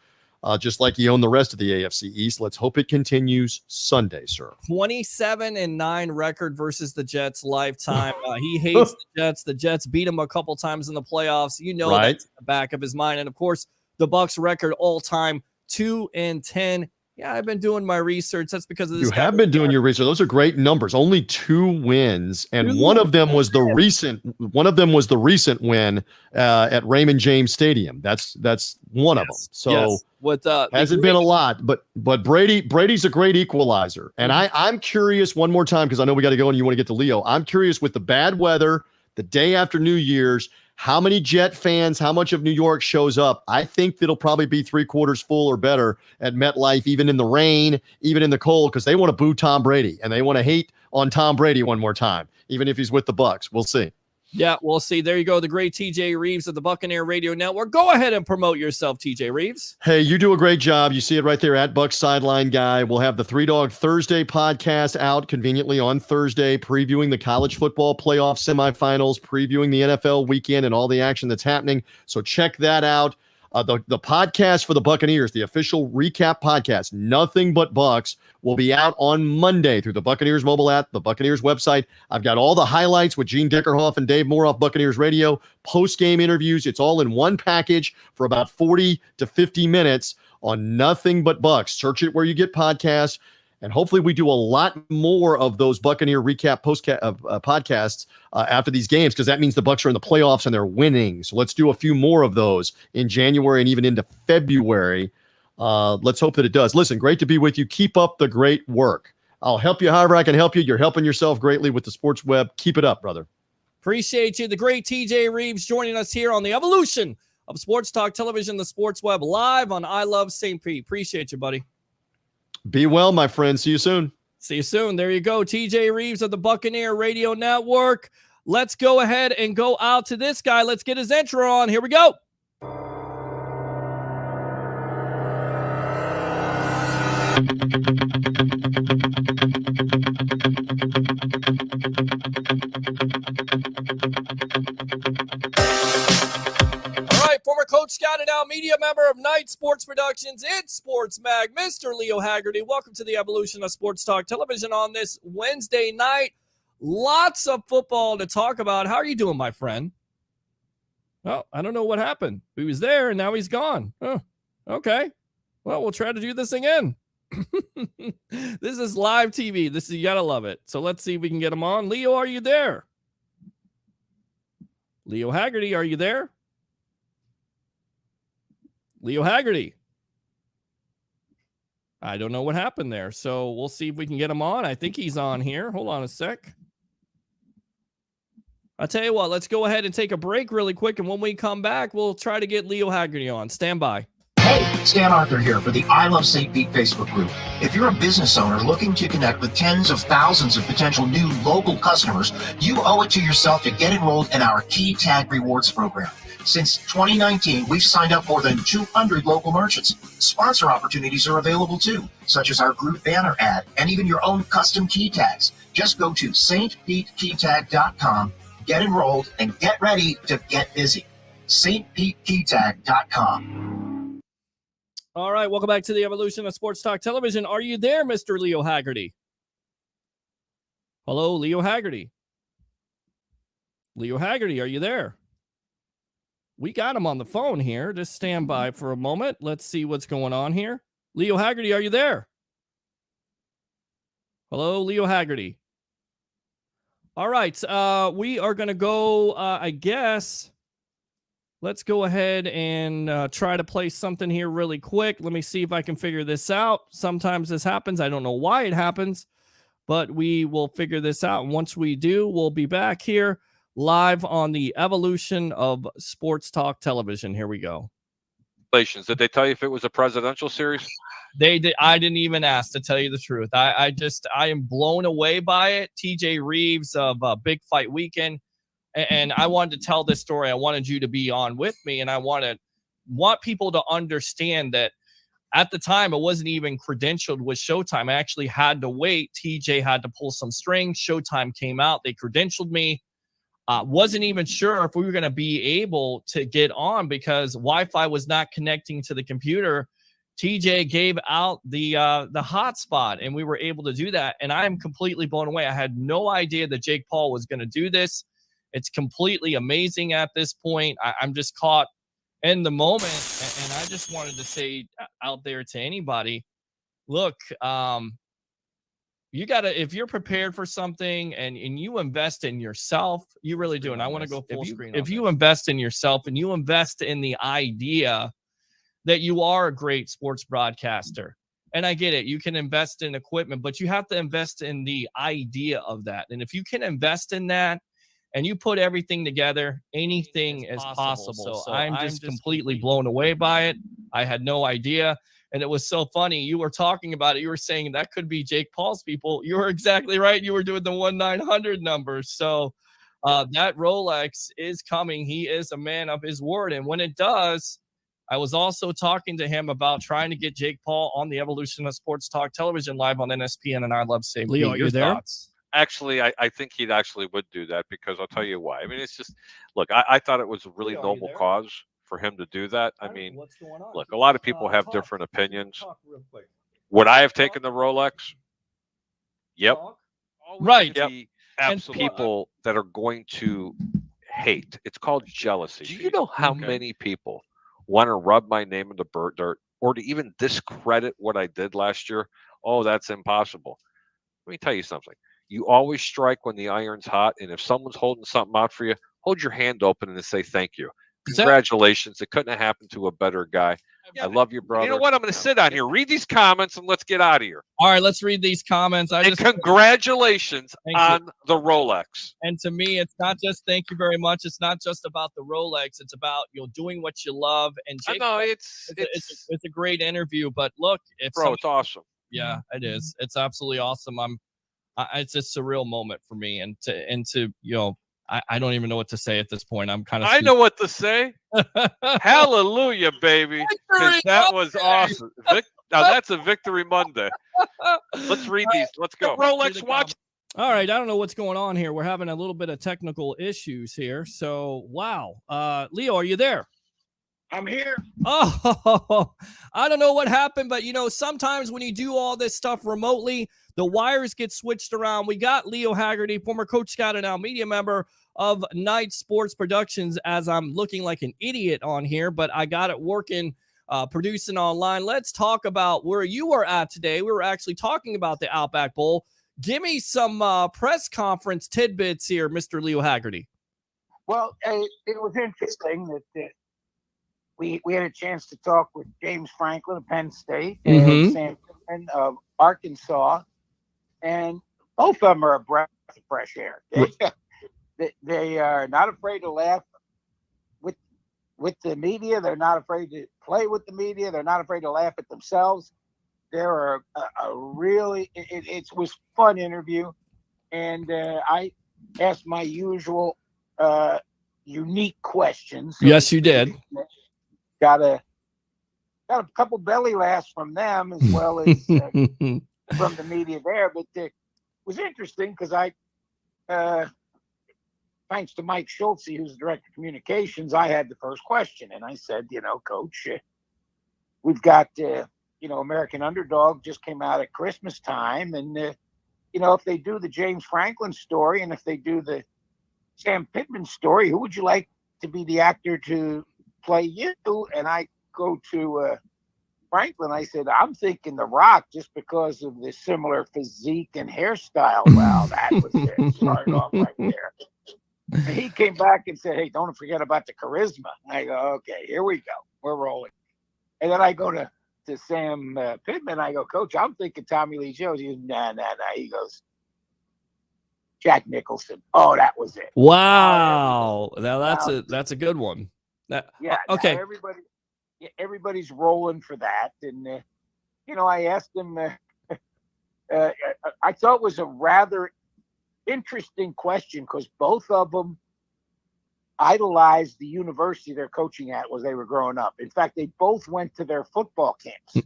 just like he owned the rest of the AFC East. Let's hope it continues Sunday, sir. 27-9 record versus the Jets lifetime. He hates the Jets. The Jets beat him a couple times in the playoffs. That's in the back of his mind. And of course, the Bucs record all time 2-10. Yeah, I've been doing my research. That's because of this. You have been doing your research. Those are great numbers. Only 2 wins, and one of them was the recent win at Raymond James Stadium. That's one of them. So hasn't been a lot, but Brady's a great equalizer. And I'm curious one more time because I know we got to go and you want to get to Leo. I'm curious with the bad weather, the day after New Year's, how many Jet fans, how much of New York shows up? I think it'll probably be 3/4 full or better at MetLife, even in the rain, even in the cold, because they want to boo Tom Brady and they want to hate on Tom Brady one more time, even if he's with the Bucs. We'll see. Yeah, we'll see. There you go. The great TJ Rives of the Buccaneer Radio Network. Go ahead and promote yourself, TJ Rives. Hey, you do a great job. You see it right there at Bucs Sideline Guy. We'll have the 3 Dog Thursday podcast out conveniently on Thursday, previewing the college football playoff semifinals, previewing the NFL weekend and all the action that's happening. So check that out. The podcast for the Buccaneers, the official recap podcast, Nothing But Bucks, will be out on Monday through the Buccaneers mobile app, the Buccaneers website. I've got all the highlights with Gene Dickerhoff and Dave Moore off Buccaneers Radio, post-game interviews. It's all in one package for about 40 to 50 minutes on Nothing But Bucks. Search it where you get podcasts. And hopefully we do a lot more of those Buccaneer recap podcasts after these games, because that means the Bucs are in the playoffs and they're winning. So let's do a few more of those in January and even into February. Let's hope that it does. Listen, great to be with you. Keep up the great work. I'll help you however I can help you. You're helping yourself greatly with the Sports Web. Keep it up, brother. Appreciate you. The great TJ Rives joining us here on the evolution of Sports Talk Television, the Sports Web, live on I Love St. Pete. Appreciate you, buddy. Be well, my friend. See you soon. See you soon. There you go. TJ Rives of the Buccaneer Radio Network. Let's go ahead and go out to this guy. Let's get his intro on. Here we go. Former Coach Scout and now media member of Night Sports Productions, it's Sports Mag, Mr. Leo Haggerty. Welcome to the evolution of Sports Talk Television on this Wednesday night. Lots of football to talk about. How are you doing, my friend? Well, I don't know what happened. He was there and now he's gone. Oh, okay. Well, we'll try to do this again. This is live TV. You gotta love it. So let's see if we can get him on. Leo, are you there? Leo Haggerty, are you there? Leo Haggerty. I don't know what happened there. So we'll see if we can get him on. I think he's on here. Hold on a sec. I'll tell you what, let's go ahead and take a break really quick. And when we come back, we'll try to get Leo Haggerty on. Stand by. Hey, Stan Arthur here for the I Love St. Pete Facebook group. If you're a business owner looking to connect with tens of thousands of potential new local customers, you owe it to yourself to get enrolled in our Key Tag Rewards program. Since 2019, we've signed up more than 200 local merchants. Sponsor opportunities are available too, such as our group banner ad and even your own custom key tags. Just go to stpetekeytag.com, get enrolled, and get ready to get busy. stpetekeytag.com. All right, welcome back to the evolution of Sports Talk Television. Are you there, Mr. Leo Haggerty? Hello, Leo Haggerty. Leo Haggerty, are you there? We got him on the phone here. Just stand by for a moment. Let's see what's going on here. Leo Haggerty, are you there? Hello, Leo Haggerty. All right, we are going to go, I guess. Let's go ahead and try to play something here really quick. Let me see if I can figure this out. Sometimes this happens. I don't know why it happens, but we will figure this out. And once we do, we'll be back here live on the evolution of Sports Talk Television. Here we go. Did they tell you if it was a presidential series? They did. I didn't even ask, to tell you the truth. I am blown away by it. TJ Rives of Big Fight Weekend. And I wanted to tell this story. I wanted you to be on with me, and I want people to understand that at the time, it wasn't even credentialed with Showtime. I actually had to wait. TJ had to pull some strings. Showtime came out. They credentialed me. Wasn't even sure if we were going to be able to get on because Wi-Fi was not connecting to the computer. TJ gave out the hotspot, and we were able to do that. And I am completely blown away. I had no idea that Jake Paul was going to do this. It's completely amazing at this point. I'm just caught in the moment, and I just wanted to say out there to anybody, look, you got to, if you're prepared for something and you invest in yourself, you really do. And I want to go full screen. If you invest in yourself and you invest in the idea that you are a great sports broadcaster, and I get it, you can invest in equipment, but you have to invest in the idea of that. And if you can invest in that and you put everything together, anything is possible. So I'm just completely blown away by it. I had no idea. And it was so funny. You were talking about it. You were saying that could be Jake Paul's people. You were exactly right. You were doing the 1-900 numbers. So that Rolex is coming. He is a man of his word. And when it does, I was also talking to him about trying to get Jake Paul on the evolution of Sports Talk Television live on NSPN and I Love St. Pete. Leo, are you there? Thoughts? Actually, I think he actually would do that because I'll tell you why. I mean, it's just, look, I thought it was a really noble cause for him to do that. I don't know mean, what's going on. look, a lot of people have Talk. different opinions. Talk real quick. Would I have taken the Rolex? Yep. Talk. Always Right. Yep. And Absolutely. People that are going to hate. It's called jealousy. Do you know how many people want to rub my name in the dirt or to even discredit what I did last year? Oh, that's impossible. Let me tell you something. You always strike when the iron's hot, and if someone's holding something out for you, hold your hand open and say thank you. Congratulations. It couldn't have happened to a better guy. I love you, brother. You know what? I'm going to sit on here, read these comments, and let's get out of here. All right, let's read these comments. Congratulations on the Rolex. And to me, it's not just thank you very much. It's not just about the Rolex. It's about doing what you love. And Jake, I know it's a great interview. But look, it's awesome. Yeah, it is. It's absolutely awesome. It's a surreal moment for me, and to I don't even know what to say at this point. I'm kind of. I know what to say. Hallelujah, baby. That was awesome. Now that's a Victory Monday. Let's read these. Let's go. Rolex watch. All right. I don't know what's going on here. We're having a little bit of technical issues here. So, wow. Leo, are you there? I'm here. Oh, I don't know what happened, but sometimes when you do all this stuff remotely, the wires get switched around. We got Leo Haggerty, former Coach Scout and now media member of Night Sports Productions, as I'm looking like an idiot on here, but I got it working, producing online. Let's talk about where you were at today. We were actually talking about the Outback Bowl. Give me some press conference tidbits here, Mr. Leo Haggerty. Well, it was interesting that we had a chance to talk with James Franklin of Penn State and Sam Pittman of Arkansas, and both of them are a breath of fresh air. They are not afraid to laugh with the media. They're not afraid to play with the media. They're not afraid to laugh at themselves. They're a really it was fun interview, and I asked my usual unique questions. Yes, you did. Got a couple belly laughs from them as well as from the media there, but it was interesting because I, thanks to Mike Schultze, who's the director of communications, I had the first question, and I said, Coach, we've got American Underdog just came out at Christmas time, and if they do the James Franklin story and if they do the Sam Pittman story, who would you like to be the actor to play you? And I go to Franklin. I said, I'm thinking The Rock, just because of the similar physique and hairstyle. Well, that was it. Started off right there. And he came back and said, hey, don't forget about the charisma. I go, okay, here we go. We're rolling. And then I go to Sam Pittman. I go, Coach, I'm thinking Tommy Lee Jones. He goes, nah. He goes, Jack Nicholson. Oh, that was it. Wow. Now that's a good one. Okay. Everybody's rolling for that, and I asked him. I thought it was a rather interesting question because both of them idolized the university they're coaching at as they were growing up. In fact, they both went to their football camps,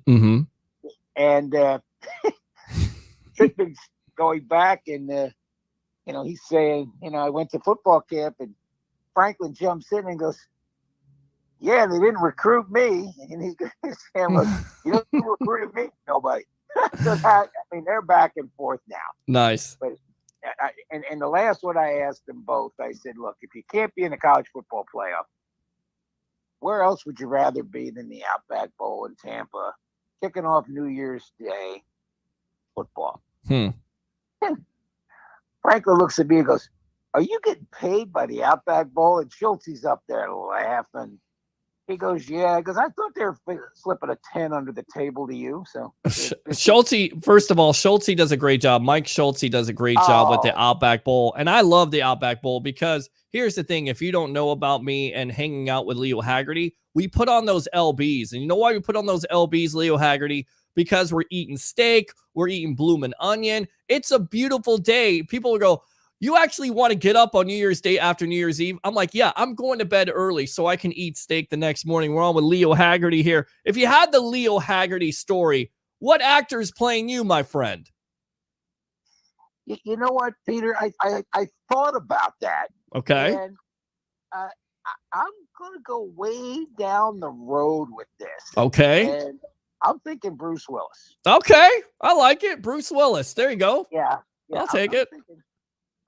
and Pittman's going back, and he's saying, I went to football camp, and Franklin jumps in and goes, yeah, they didn't recruit me. And Sam goes, you know who recruited me? Nobody. So they're back and forth now. Nice. But and the last one I asked them both, I said, look, if you can't be in the college football playoff, where else would you rather be than the Outback Bowl in Tampa, kicking off New Year's Day football? Franklin looks at me and goes, are you getting paid by the Outback Bowl? And Schultze's up there laughing. He goes, yeah, because I thought they were slipping a 10 under the table to you. So Schultze, first of all, Schultze does a great job. Mike Schultze does a great job with the Outback Bowl. And I love the Outback Bowl because here's the thing. If you don't know about me and hanging out with Leo Haggerty, we put on those LBs. And you know why we put on those LBs, Leo Haggerty? Because we're eating steak. We're eating bloomin' onion. It's a beautiful day. People will go, you actually want to get up on New Year's Day after New Year's Eve? I'm like, yeah, I'm going to bed early so I can eat steak the next morning. We're on with Leo Haggerty here. If you had the Leo Haggerty story, what actor is playing you, my friend? You know what, Peter? I thought about that. Okay. And going to go way down the road with this. Okay. And I'm thinking Bruce Willis. Okay. I like it. Bruce Willis. There you go. Yeah. I'll take it.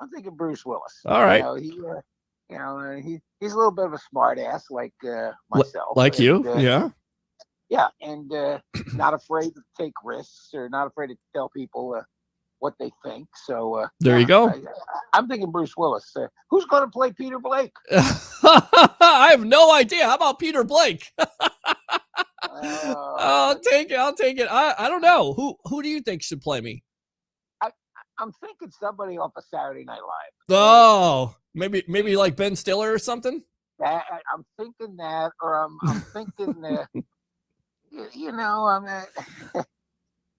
I'm thinking Bruce Willis. All right. He's a little bit of a smart ass like myself. Like you. Yeah. Yeah. And not afraid to take risks or not afraid to tell people what they think. So there you go. I'm thinking Bruce Willis. Who's going to play Peter Blake? I have no idea. How about Peter Blake? I'll take it. I don't know. Who do you think should play me? I'm thinking somebody off of Saturday Night Live. Oh, maybe like Ben Stiller or something. I'm thinking that, or I'm thinking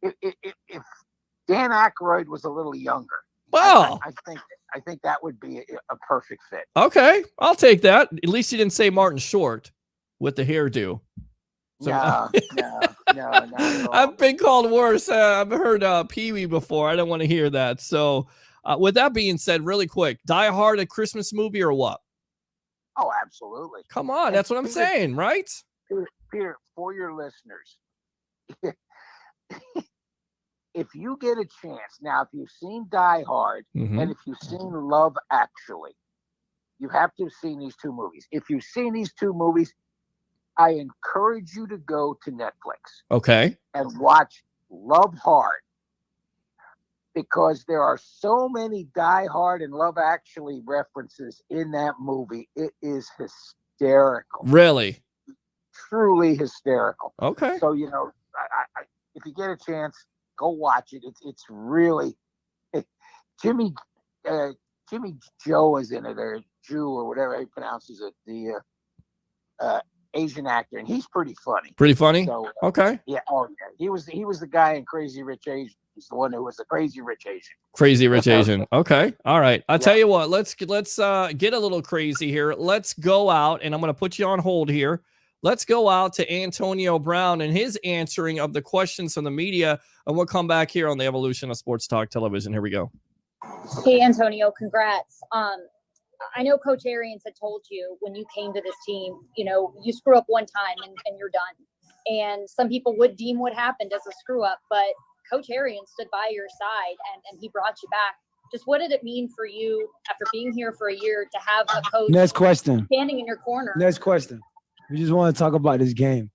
if Dan Aykroyd was a little younger, wow, I think that would be a perfect fit. Okay, I'll take that. At least you didn't say Martin Short with the hairdo. So, no. I've been called worse. I've heard Pee-wee before. I don't want to hear that. So, with that being said, really quick, Die Hard, a Christmas movie or what? Oh, absolutely. Come on, that's what I'm saying, right? Peter, for your listeners, if you get a chance, now, if you've seen Die Hard and if you've seen Love Actually, you have to have seen these two movies. If you've seen these two movies, I encourage you to go to Netflix. Okay. And watch Love Hard, because there are so many Die Hard and Love Actually references in that movie. It is hysterical. Really? Truly hysterical. Okay. So, I if you get a chance, go watch it. It's really Jimmy Joe is in it, or Jew, or whatever he pronounces it. The Asian actor, and he's pretty funny. Pretty funny. So, okay. Yeah. Oh, yeah. He was the guy in Crazy Rich Asian. He's the one who was the Crazy Rich Asian. Crazy Rich Asian. Okay. All right. I'll tell you what. Let's get a little crazy here. Let's go out, and I'm going to put you on hold here. Let's go out to Antonio Brown and his answering of the questions from the media, and we'll come back here on the Evolution of Sports Talk Television. Here we go. Hey, Antonio, congrats. I know Coach Arians had told you when you came to this team, you screw up one time and you're done. And some people would deem what happened as a screw up, but Coach Arians stood by your side and he brought you back. Just what did it mean for you after being here for a year to have a coach Next question. standing in your corner? Next question. We just want to talk about this game.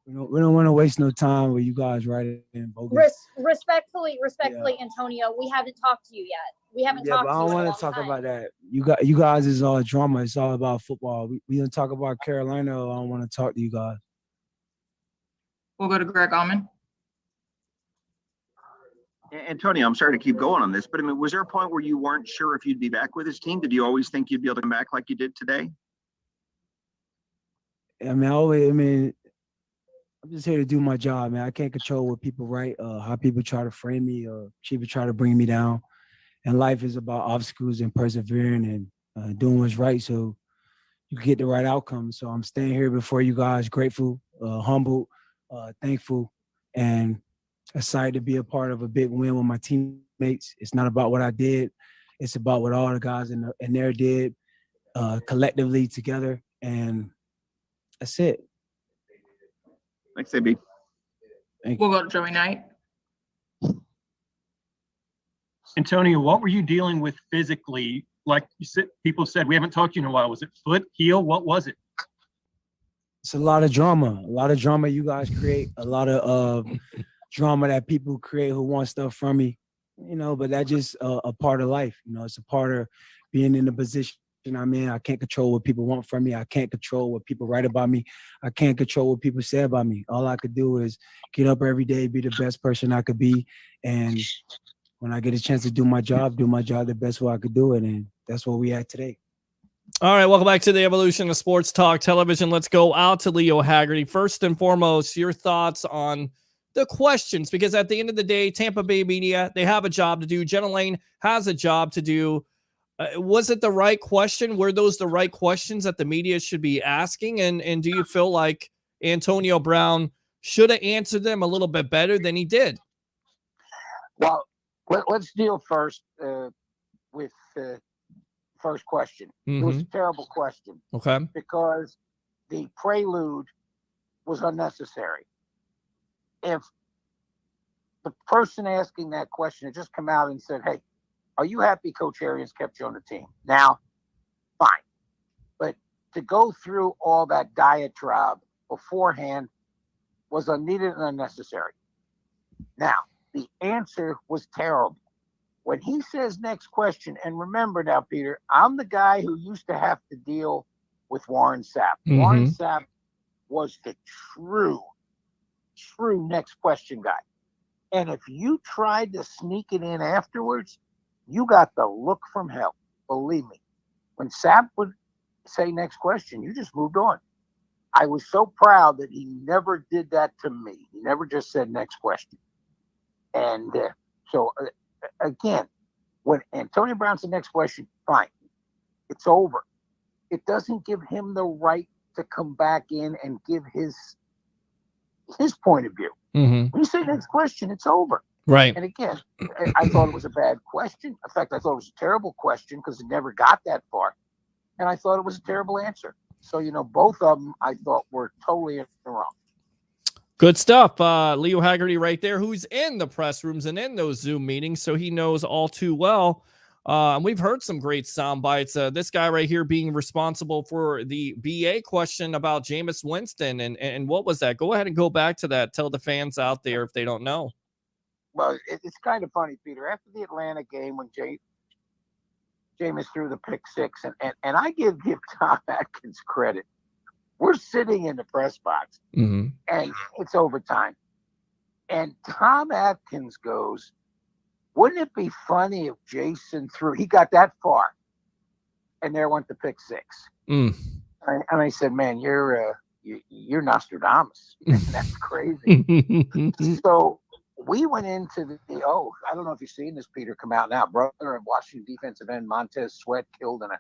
We don't want to waste no time with you guys writing in bogus. Respectfully, Antonio, we haven't talked to you yet. We haven't talked to you. I don't want to talk about that. You guys is all drama. It's all about football. We don't talk about Carolina. I don't want to talk to you guys. We'll go to Greg Allman. Antonio, I'm sorry to keep going on this, but was there a point where you weren't sure if you'd be back with this team? Did you always think you'd be able to come back like you did today? I'm just here to do my job, man. I can't control what people write, how people try to frame me, or people try to bring me down. And life is about obstacles and persevering and doing what's right so you get the right outcome. So I'm staying here before you guys, grateful, humbled, thankful, and excited to be a part of a big win with my teammates. It's not about what I did. It's about what all the guys in there did collectively together. And that's it. Thanks, AB. We'll go to Joey Knight. Antonio, what were you dealing with physically? Like you said, people said, we haven't talked to you in a while. Was it foot, heel? What was it? It's a lot of drama. You guys create. A lot of drama that people create who want stuff from me. But that's just a part of life. It's a part of being in the position I'm in. I can't control what people want from me. I can't control what people write about me. I can't control what people say about me. All I could do is get up every day, be the best person I could be. And when I get a chance to do my job the best way I could do it. And that's where we at today. All right, welcome back to the Evolution of Sports Talk Television. Let's go out to Leo Haggerty. First and foremost, your thoughts on the questions, because at the end of the day, Tampa Bay media, they have a job to do. Jenna Lane has a job to do. Was it the right question? Were those the right questions that the media should be asking? And do you feel like Antonio Brown should have answered them a little bit better than he did? Well, let's deal first with first question. It was a terrible question. Okay. Because the prelude was unnecessary. If the person asking that question had just come out and said, hey, are you happy Coach Arians kept you on the team? Now, fine. But to go through all that diatribe beforehand was unneeded and unnecessary. Now, the answer was terrible. When he says next question, and remember now, Peter, I'm the guy who used to have to deal with Warren Sapp. Warren Sapp was the true next question guy. And if you tried to sneak it in afterwards, you got the look from hell. Believe me. When Sapp would say next question, you just moved on. I was so proud that he never did that to me. He never just said next question. And again, when Antonio Brown said next question, fine. It's over. It doesn't give him the right to come back in and give his point of view. When you say next question, it's over. Right. And again, I thought it was a bad question. In fact, I thought it was a terrible question because it never got that far. And I thought it was a terrible answer. So, both of them I thought were totally in the wrong. Good stuff. Leo Haggerty right there, who's in the press rooms and in those Zoom meetings, so he knows all too well. And we've heard some great sound bites. This guy right here being responsible for the BA question about Jameis Winston. And what was that? Go ahead and go back to that. Tell the fans out there if they don't know. Well, it's kind of funny, Peter. After the Atlanta game when Jameis threw the pick six, and I give Tom Atkins credit. We're sitting in the press box, and it's overtime. And Tom Atkins goes, wouldn't it be funny if Jason threw? He got that far, and there went the pick six. And I said, man, you're Nostradamus. That's crazy. So we went into I don't know if you've seen this, Peter, come out now. Brother of Washington defensive end Montez Sweat killed in a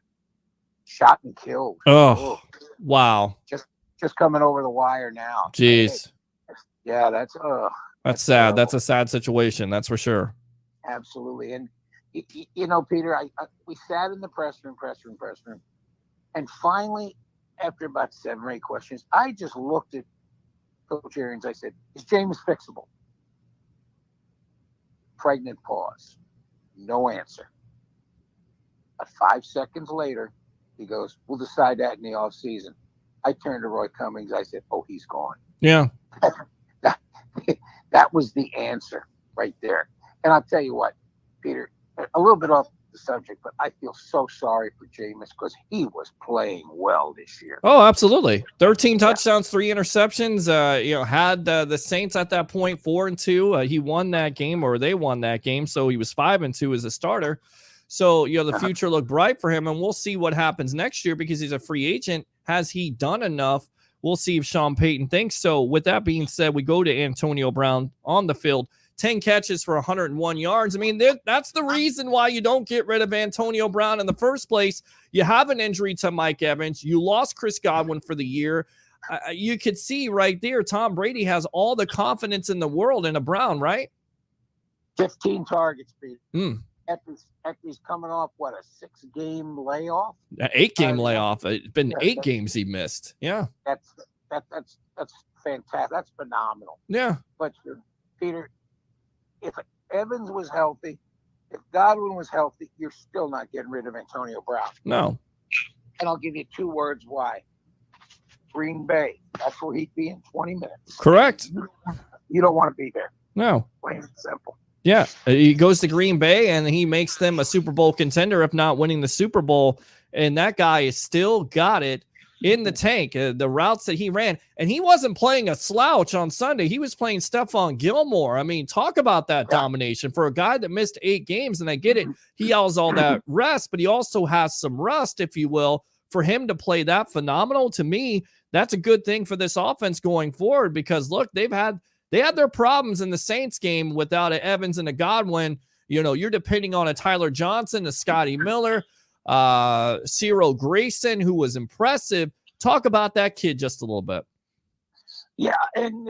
shot and killed. Oh, wow. Just coming over the wire now. Jeez. Yeah, that's sad. That's a sad situation. That's for sure. Absolutely. And Peter, we sat in the press room, and finally, after about 7 or 8 questions, I just looked at Coach Arians. I said, "Is Jameis fixable?" Pregnant pause. No answer. 5 seconds later, he goes, "We'll decide that in the offseason." I turned to Roy Cummings. I said, "Oh, he's gone." Yeah. That was the answer right there. And I'll tell you what, Peter, a little bit off the subject, but I feel so sorry for Jameis because he was playing well this year. Oh, absolutely. 13 touchdowns, 3 interceptions. Had the Saints at that point 4-2. He won that game, or they won that game. So he was 5-2 as a starter. So, the future looked bright for him, and we'll see what happens next year because he's a free agent. Has he done enough? We'll see if Sean Payton thinks so. With that being said, we go to Antonio Brown on the field. 10 catches for 101 yards. I mean, that's the reason why you don't get rid of Antonio Brown in the first place. You have an injury to Mike Evans. You lost Chris Godwin for the year. You could see right there, Tom Brady has all the confidence in the world in a Brown, right? 15 targets, Pete. Eckler's coming off, a 6-game layoff? 8-game layoff. It's been 8 games he missed. Yeah. That's fantastic. That's phenomenal. Yeah. But, Peter, if Evans was healthy, if Godwin was healthy, you're still not getting rid of Antonio Brown. No. And I'll give you 2 words why. Green Bay. That's where he'd be in 20 minutes. Correct. You don't want to be there. No. Plain and simple. Yeah. He goes to Green Bay and he makes them a Super Bowl contender, if not winning the Super Bowl. And that guy has still got it in the tank. The routes that he ran, and he wasn't playing a slouch on Sunday. He was playing Stephon Gilmore. I mean, talk about that domination for a guy that missed 8 games. And I get it. He has all that rest, but he also has some rust, if you will, for him to play that phenomenal. To me, that's a good thing for this offense going forward because look, they had their problems in the Saints game without a Evans and a Godwin. You're depending on a Tyler Johnson, a Scotty Miller, Cyril Grayson, who was impressive. Talk about that kid just a little bit. Yeah, and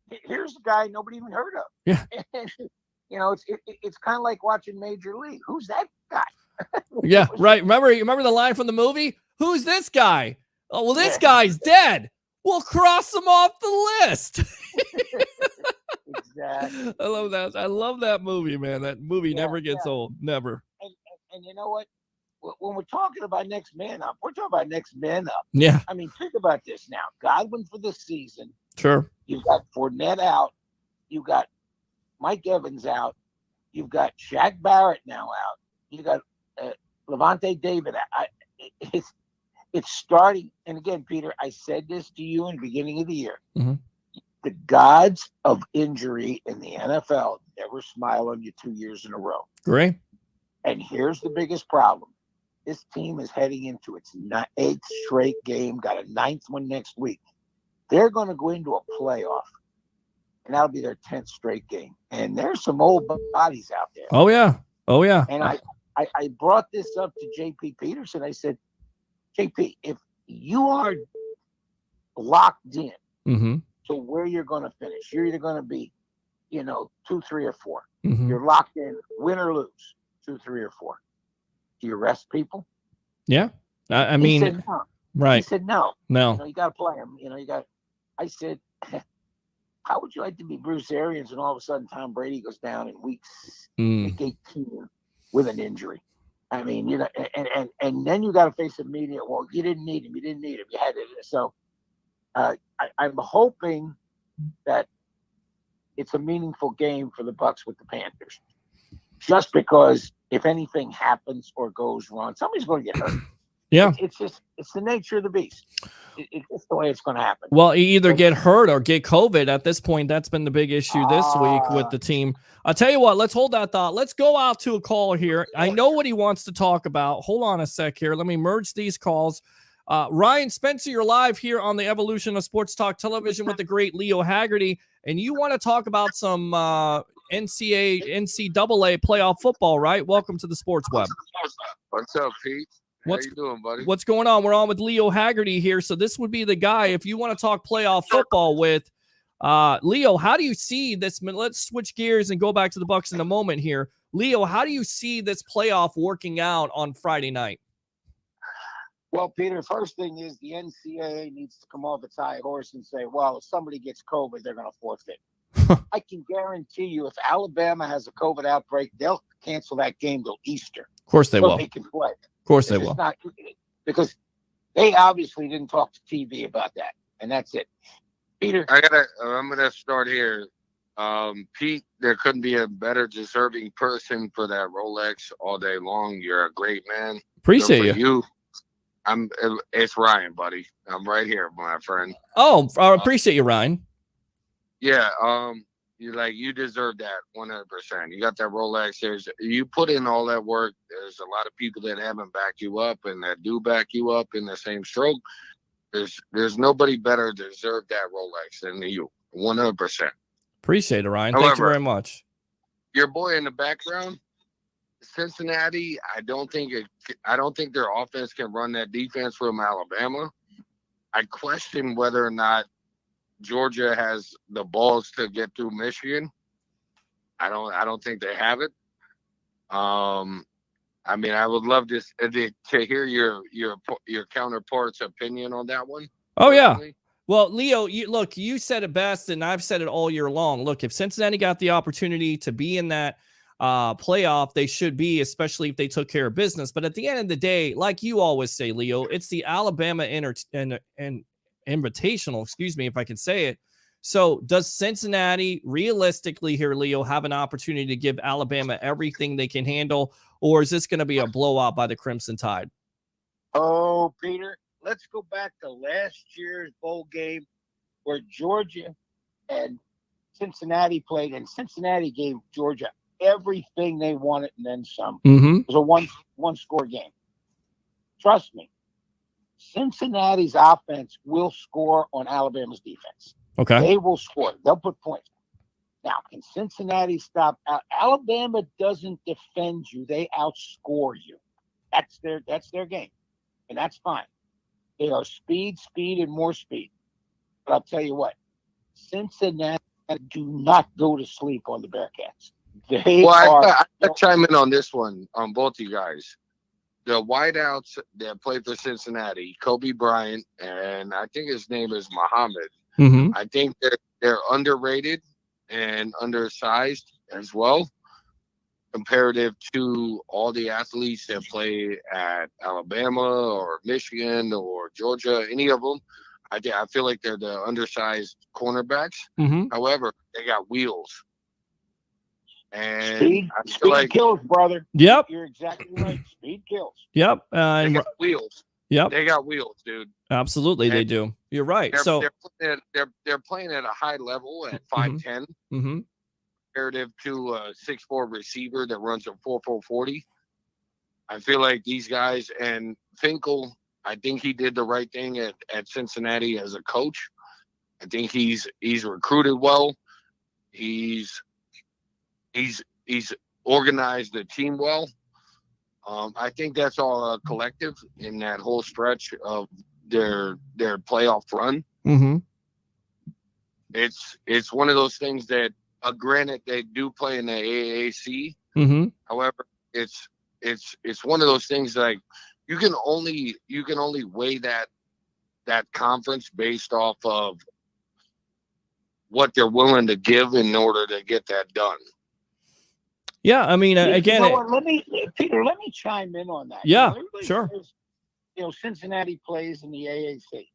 here's a guy nobody even heard of. Yeah. It's kind of like watching Major League. Who's that guy? Yeah, right. Remember the line from the movie? Who's this guy? Oh, well, this guy's dead. We'll cross him off the list. Exactly. I love that. I love that movie, man. That movie never gets old. Never. And you know what? When we're talking about next man up, we're talking about next man up. Yeah. I mean, think about this now. Godwin for the season. Sure. You've got Fournette out. You've got Mike Evans out. You've got Shaq Barrett now out. You got Levante David out. It's starting. And again, Peter, I said this to you in the beginning of the year. Mm-hmm. The gods of injury in the NFL never smile on you 2 years in a row. Great. And here's the biggest problem. This team is heading into its 8th straight game, got a 9th one next week. They're going to go into a playoff, and that'll be their 10th straight game. And there's some old bodies out there. Oh, yeah. Oh, yeah. And I brought this up to JP Peterson. I said, JP, if you are locked in to where you're going to finish, you're either going to be, 2, 3, or 4. You're locked in, win or lose, 2, 3, or 4. Do you rest people? Yeah. I mean, he said no. Right. He said no. No. You got to play him. I said, how would you like to be Bruce Arians and all of a sudden Tom Brady goes down in week 18 with an injury? I mean, and then you got to face the media. Well, you didn't need him. You didn't need him. You had it. So I'm hoping that it's a meaningful game for the Bucs with the Panthers. Just because if anything happens or goes wrong, somebody's going to get hurt. Yeah. It's the nature of the beast. It's just the way it's going to happen. Well, you either get hurt or get COVID. At this point, that's been the big issue this week with the team. I'll tell you what, let's hold that thought. Let's go out to a call here. I know what he wants to talk about. Hold on a sec here. Let me merge these calls. Ryan Spencer, you're live here on the Evolution of Sports Talk Television with the great Leo Haggerty, and you want to talk about some NCAA playoff football, right? Welcome to the Sports Web. What's up, Pete? How you doing, buddy? What's going on? We're on with Leo Haggerty here. So this would be the guy if you want to talk playoff football with. Leo, how do you see this? Let's switch gears and go back to the Bucs in a moment here. Leo, how do you see this playoff working out on Friday night? Well, Peter, first thing is the NCAA needs to come off its high horse and say, well, if somebody gets COVID, they're going to forfeit. I can guarantee you if Alabama has a COVID outbreak, they'll cancel that game till Easter. Of course they will. They can play. Of course they will. Not, because they obviously didn't talk to TV about that, and that's it. Peter, I'm gonna start here. Pete, there couldn't be a better deserving person for that Rolex all day long. You're a great man. Appreciate you. It's Ryan, buddy. I'm right here, my friend. Oh, I appreciate you, Ryan. Yeah. You deserve that 100%. You got that Rolex. You put in all that work. There's a lot of people that haven't backed you up and that do back you up in the same stroke. There's nobody better to deserve that Rolex than you. 100%. Appreciate it, Ryan. However, thank you very much. Your boy in the background, Cincinnati. I don't think their offense can run that defense from Alabama. I question whether or not Georgia has the balls to get through Michigan. I don't think they have it. I mean, I would love to hear your counterpart's opinion on that one. Oh yeah. Well, Leo, you said it best, and I've said it all year long. Look, if Cincinnati got the opportunity to be in that playoff, they should be, especially if they took care of business. But at the end of the day, like you always say, Leo, it's the Alabama Invitational, excuse me if I can say it. So does Cincinnati realistically here, Leo, have an opportunity to give Alabama everything they can handle, or is this going to be a blowout by the Crimson Tide? Oh, Peter, let's go back to last year's bowl game where Georgia and Cincinnati played, and Cincinnati gave Georgia everything they wanted and then some. It was a one score game. Trust me. Cincinnati's offense will score on Alabama's defense. Okay. They will score. They'll put points. Now, can Cincinnati stop? Alabama doesn't defend you. They outscore you. That's their game. And that's fine. They are speed, and more speed. But I'll tell you what, Cincinnati do not go to sleep on the Bearcats. I chime in on this one, on both you guys. the wideouts that play for Cincinnati, Kobe Bryant, and I think his name is Muhammad. Mm-hmm. I think they're underrated and undersized as well, comparative to all the athletes that play at Alabama or Michigan or Georgia, any of them. I feel like they're the undersized cornerbacks. Mm-hmm. However, they got wheels. And Speed, I feel speed like kills, brother. Yep. You're exactly right. Speed kills. Yep. they And got wheels. yep. They got wheels, dude. Absolutely, they And do. You're right. So they're playing at a high level at Mhm. 5'10", mm-hmm. comparative to a 6'4" receiver that runs a 4.4 40. I feel like these guys, and Finkel, I think he did the right thing at Cincinnati as a coach. I think he's recruited well. He's organized the team well. I think that's all a collective in that whole stretch of their playoff run. Mm-hmm. It's one of those things that, granted, they do play in the AAC. Mm-hmm. However, it's one of those things like you can only weigh that conference based off of what they're willing to give in order to get that done. Yeah, I mean, again, you know what? Peter, let me chime in on that. Yeah, everybody sure. says, Cincinnati plays in the AAC.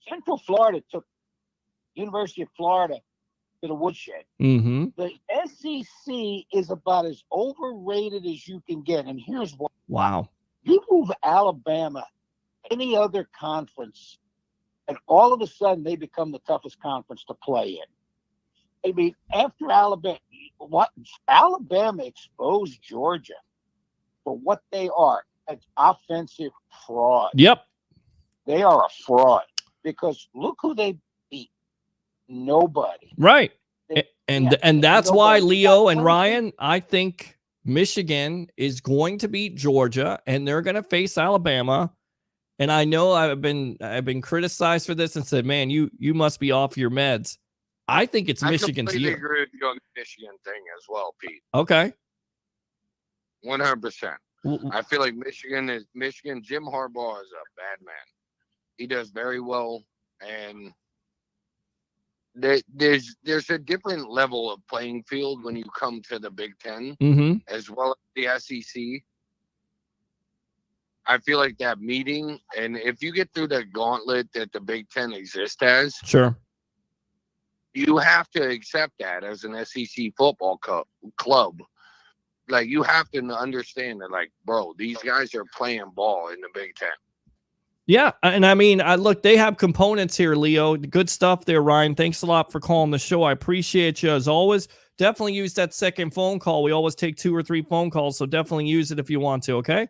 Central Florida took University of Florida to the woodshed. Mm-hmm. The SEC is about as overrated as you can get, and here's why. Wow. You move Alabama, any other conference, and all of a sudden they become the toughest conference to play in. I mean, after Alabama exposed Georgia for what they are, an offensive fraud. Yep. They are a fraud because look who they beat. Nobody. Right. They, And that's why, nobody Leo got and close. Ryan, I think Michigan is going to beat Georgia and they're going to face Alabama. And I know I've been criticized for this and said, man, you must be off your meds. I think it's Michigan's I completely year. agree with you on the Michigan thing as well, Pete. Okay. 100%. I feel like Michigan. Jim Harbaugh is a bad man. He does very well, and there's a different level of playing field when you come to the Big Ten, Mm-hmm. as well as the SEC. I feel like that meeting, and if you get through the gauntlet that the Big Ten exists as, Sure. you have to accept that as an SEC football club. Like, you have to understand that, like, bro, these guys are playing ball in the Big Ten. Yeah, and I mean, look, they have components here, Leo. Good stuff there, Ryan. Thanks a lot for calling the show. I appreciate you as always. Definitely use that second phone call. We always take 2 or 3 phone calls, so definitely use it if you want to, okay?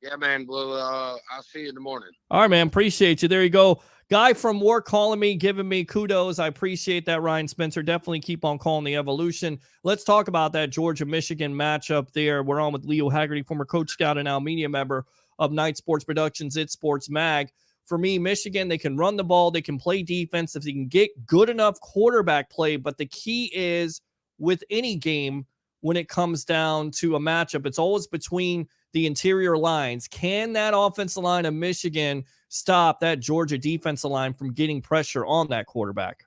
Yeah, man. Well, I'll see you in the morning. All right, man. Appreciate you. There you go. Guy from work calling me, giving me kudos. I appreciate that, Ryan Spencer. Definitely keep on calling the evolution. Let's talk about that Georgia-Michigan matchup there. We're on with Leo Haggerty, former Coach Scout and now media member of Night Sports Productions, It Sports Mag. For me, Michigan, they can run the ball. They can play defense if they can get good enough quarterback play. But the key is with any game, when it comes down to a matchup, it's always between the interior lines. Can that offensive line of Michigan stop that Georgia defensive line from getting pressure on that quarterback?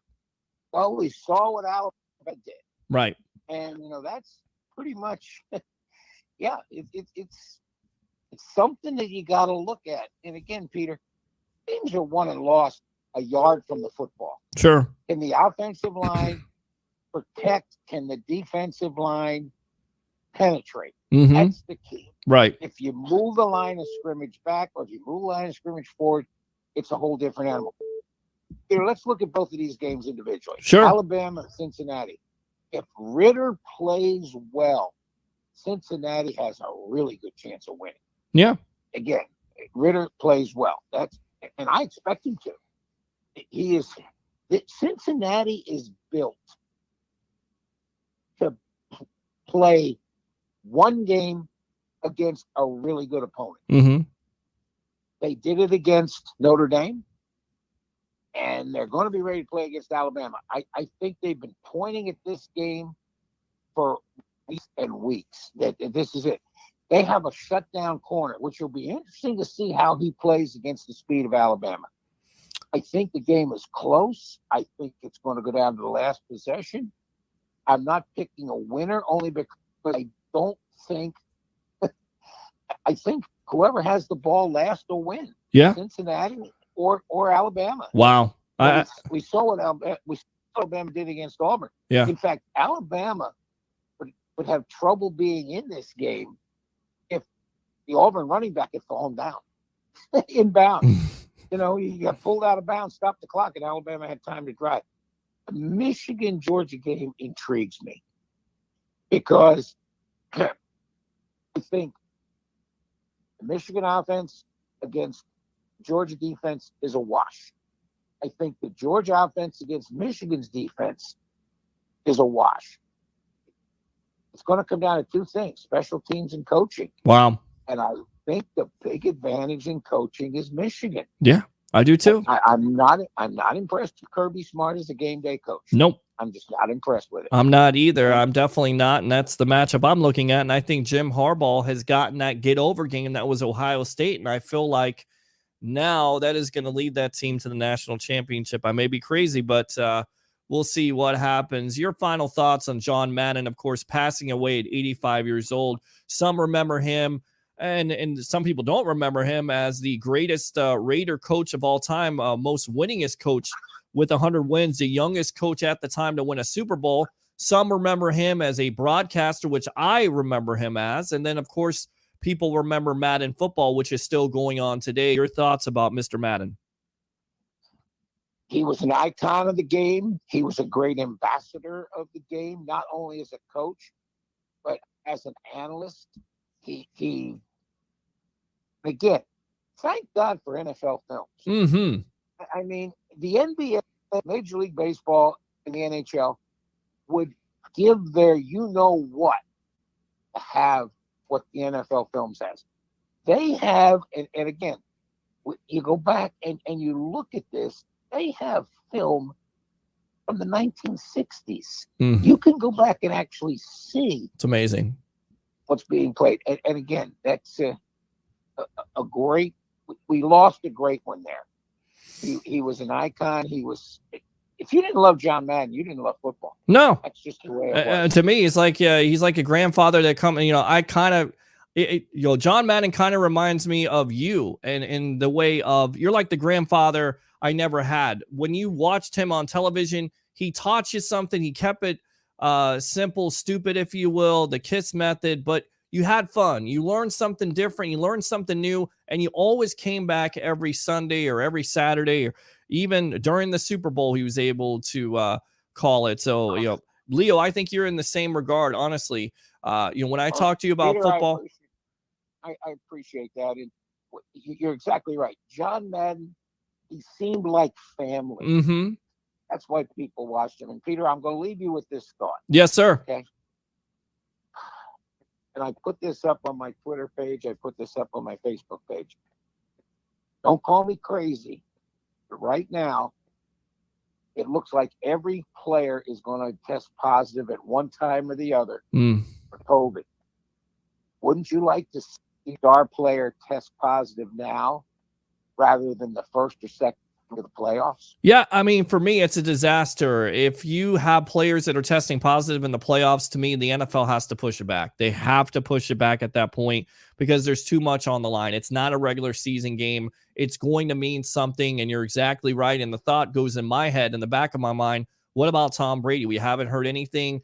Well, we saw what Alabama did. Right. And, that's pretty much, yeah, it's something that you got to look at. And again, Peter, teams are won and lost a yard from the football. Sure. Can the offensive line protect? Can the defensive line penetrate? Mm-hmm. That's the key. Right. If you move the line of scrimmage back or if you move the line of scrimmage forward, it's a whole different animal. Here, let's look at both of these games individually. Sure. Alabama and Cincinnati. If Ritter plays well, Cincinnati has a really good chance of winning. Yeah. Again, Ritter plays well. And I expect him to. Cincinnati is built to play one game against a really good opponent. Mm-hmm. They did it against Notre Dame, and they're going to be ready to play against Alabama. I think they've been pointing at this game for weeks and weeks. That this is it. They have a shutdown corner, which will be interesting to see how he plays against the speed of Alabama. I think the game is close. I think it's going to go down to the last possession. I'm not picking a winner only because I don't think – I think whoever has the ball last will win. Yeah. Cincinnati or Alabama. Wow. We saw what Alabama did against Auburn. Yeah. In fact, Alabama would have trouble being in this game if the Auburn running back had fallen down, inbound. You got pulled out of bounds, stopped the clock, and Alabama had time to drive. The Michigan-Georgia game intrigues me because I think the Michigan offense against Georgia defense is a wash. I think the Georgia offense against Michigan's defense is a wash. It's going to come down to two things: special teams and coaching. Wow. And I think the big advantage in coaching is Michigan. Yeah, I do too. I'm not impressed with Kirby Smart as a game day coach. Nope. I'm just not impressed with it. I'm not either. I'm definitely not. And that's the matchup I'm looking at. And I think Jim Harbaugh has gotten that get over game that was Ohio State. And I feel like now that is going to lead that team to the national championship. I may be crazy, but we'll see what happens. Your final thoughts on John Madden, of course, passing away at 85 years old. Some remember him, and some people don't remember him as the greatest Raider coach of all time, most winningest coach with 100 wins, the youngest coach at the time to win a Super Bowl. Some remember him as a broadcaster, which I remember him as. And then, of course, people remember Madden football, which is still going on today. Your thoughts about Mr. Madden? He was an icon of the game. He was a great ambassador of the game, not only as a coach, but as an analyst. He again, thank God for NFL films. Mm-hmm. I mean, the NBA, Major League Baseball, and the NHL would give their you-know-what to have what the NFL films has. They have, and again, you go back and you look at this, they have film from the 1960s. Mm. You can go back and actually see. It's amazing what's being played. And again, that's a great, we lost a great one there. He was an icon. He was, if you didn't love John Madden, you didn't love football. No. That's just the way it was. To me, it's like, he's like a grandfather that I kind of, John Madden kind of reminds me of you, and in the way of, you're like the grandfather I never had. When you watched him on television, he taught you something. He kept it simple, stupid, if you will, the KISS method, but you had fun. You learned something different. You learned something new, and you always came back every Sunday or every Saturday, or even during the Super Bowl, he was able to call it. So, Leo, I think you're in the same regard, honestly. When I talk to you about Peter, football, I appreciate that. And you're exactly right. John Madden, he seemed like family. Mm-hmm. That's why people watched him. And Peter, I'm going to leave you with this thought. Yes, sir. Okay. And I put this up on my Twitter page. I put this up on my Facebook page. Don't call me crazy, but right now, it looks like every player is going to test positive at one time or the other for COVID. Wouldn't you like to see our player test positive now rather than the first or second of the playoffs? Yeah, I mean, for me, it's a disaster. If you have players that are testing positive in the playoffs, to me, the NFL has to push it back. They have to push it back at that point because there's too much on the line. It's not a regular season game. It's going to mean something, and you're exactly right. And the thought goes in my head, in the back of my mind, what about Tom Brady? We haven't heard anything.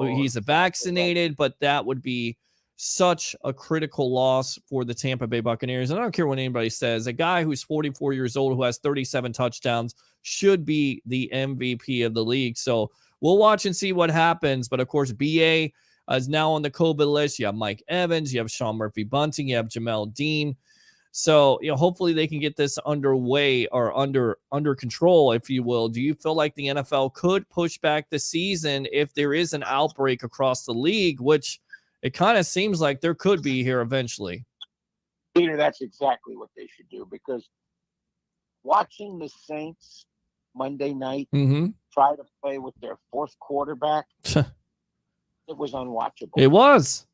He's vaccinated, but that would be such a critical loss for the Tampa Bay Buccaneers. And I don't care what anybody says. A guy who's 44 years old, who has 37 touchdowns, should be the MVP of the league. So we'll watch and see what happens. But, of course, BA is now on the COVID list. You have Mike Evans. You have Sean Murphy-Bunting. You have Jamel Dean. So, hopefully they can get this underway or under control, if you will. Do you feel like the NFL could push back the season if there is an outbreak across the league, which it kind of seems like there could be here eventually? Peter, that's exactly what they should do, because watching the Saints Monday night try to play with their fourth quarterback, it was unwatchable. It was.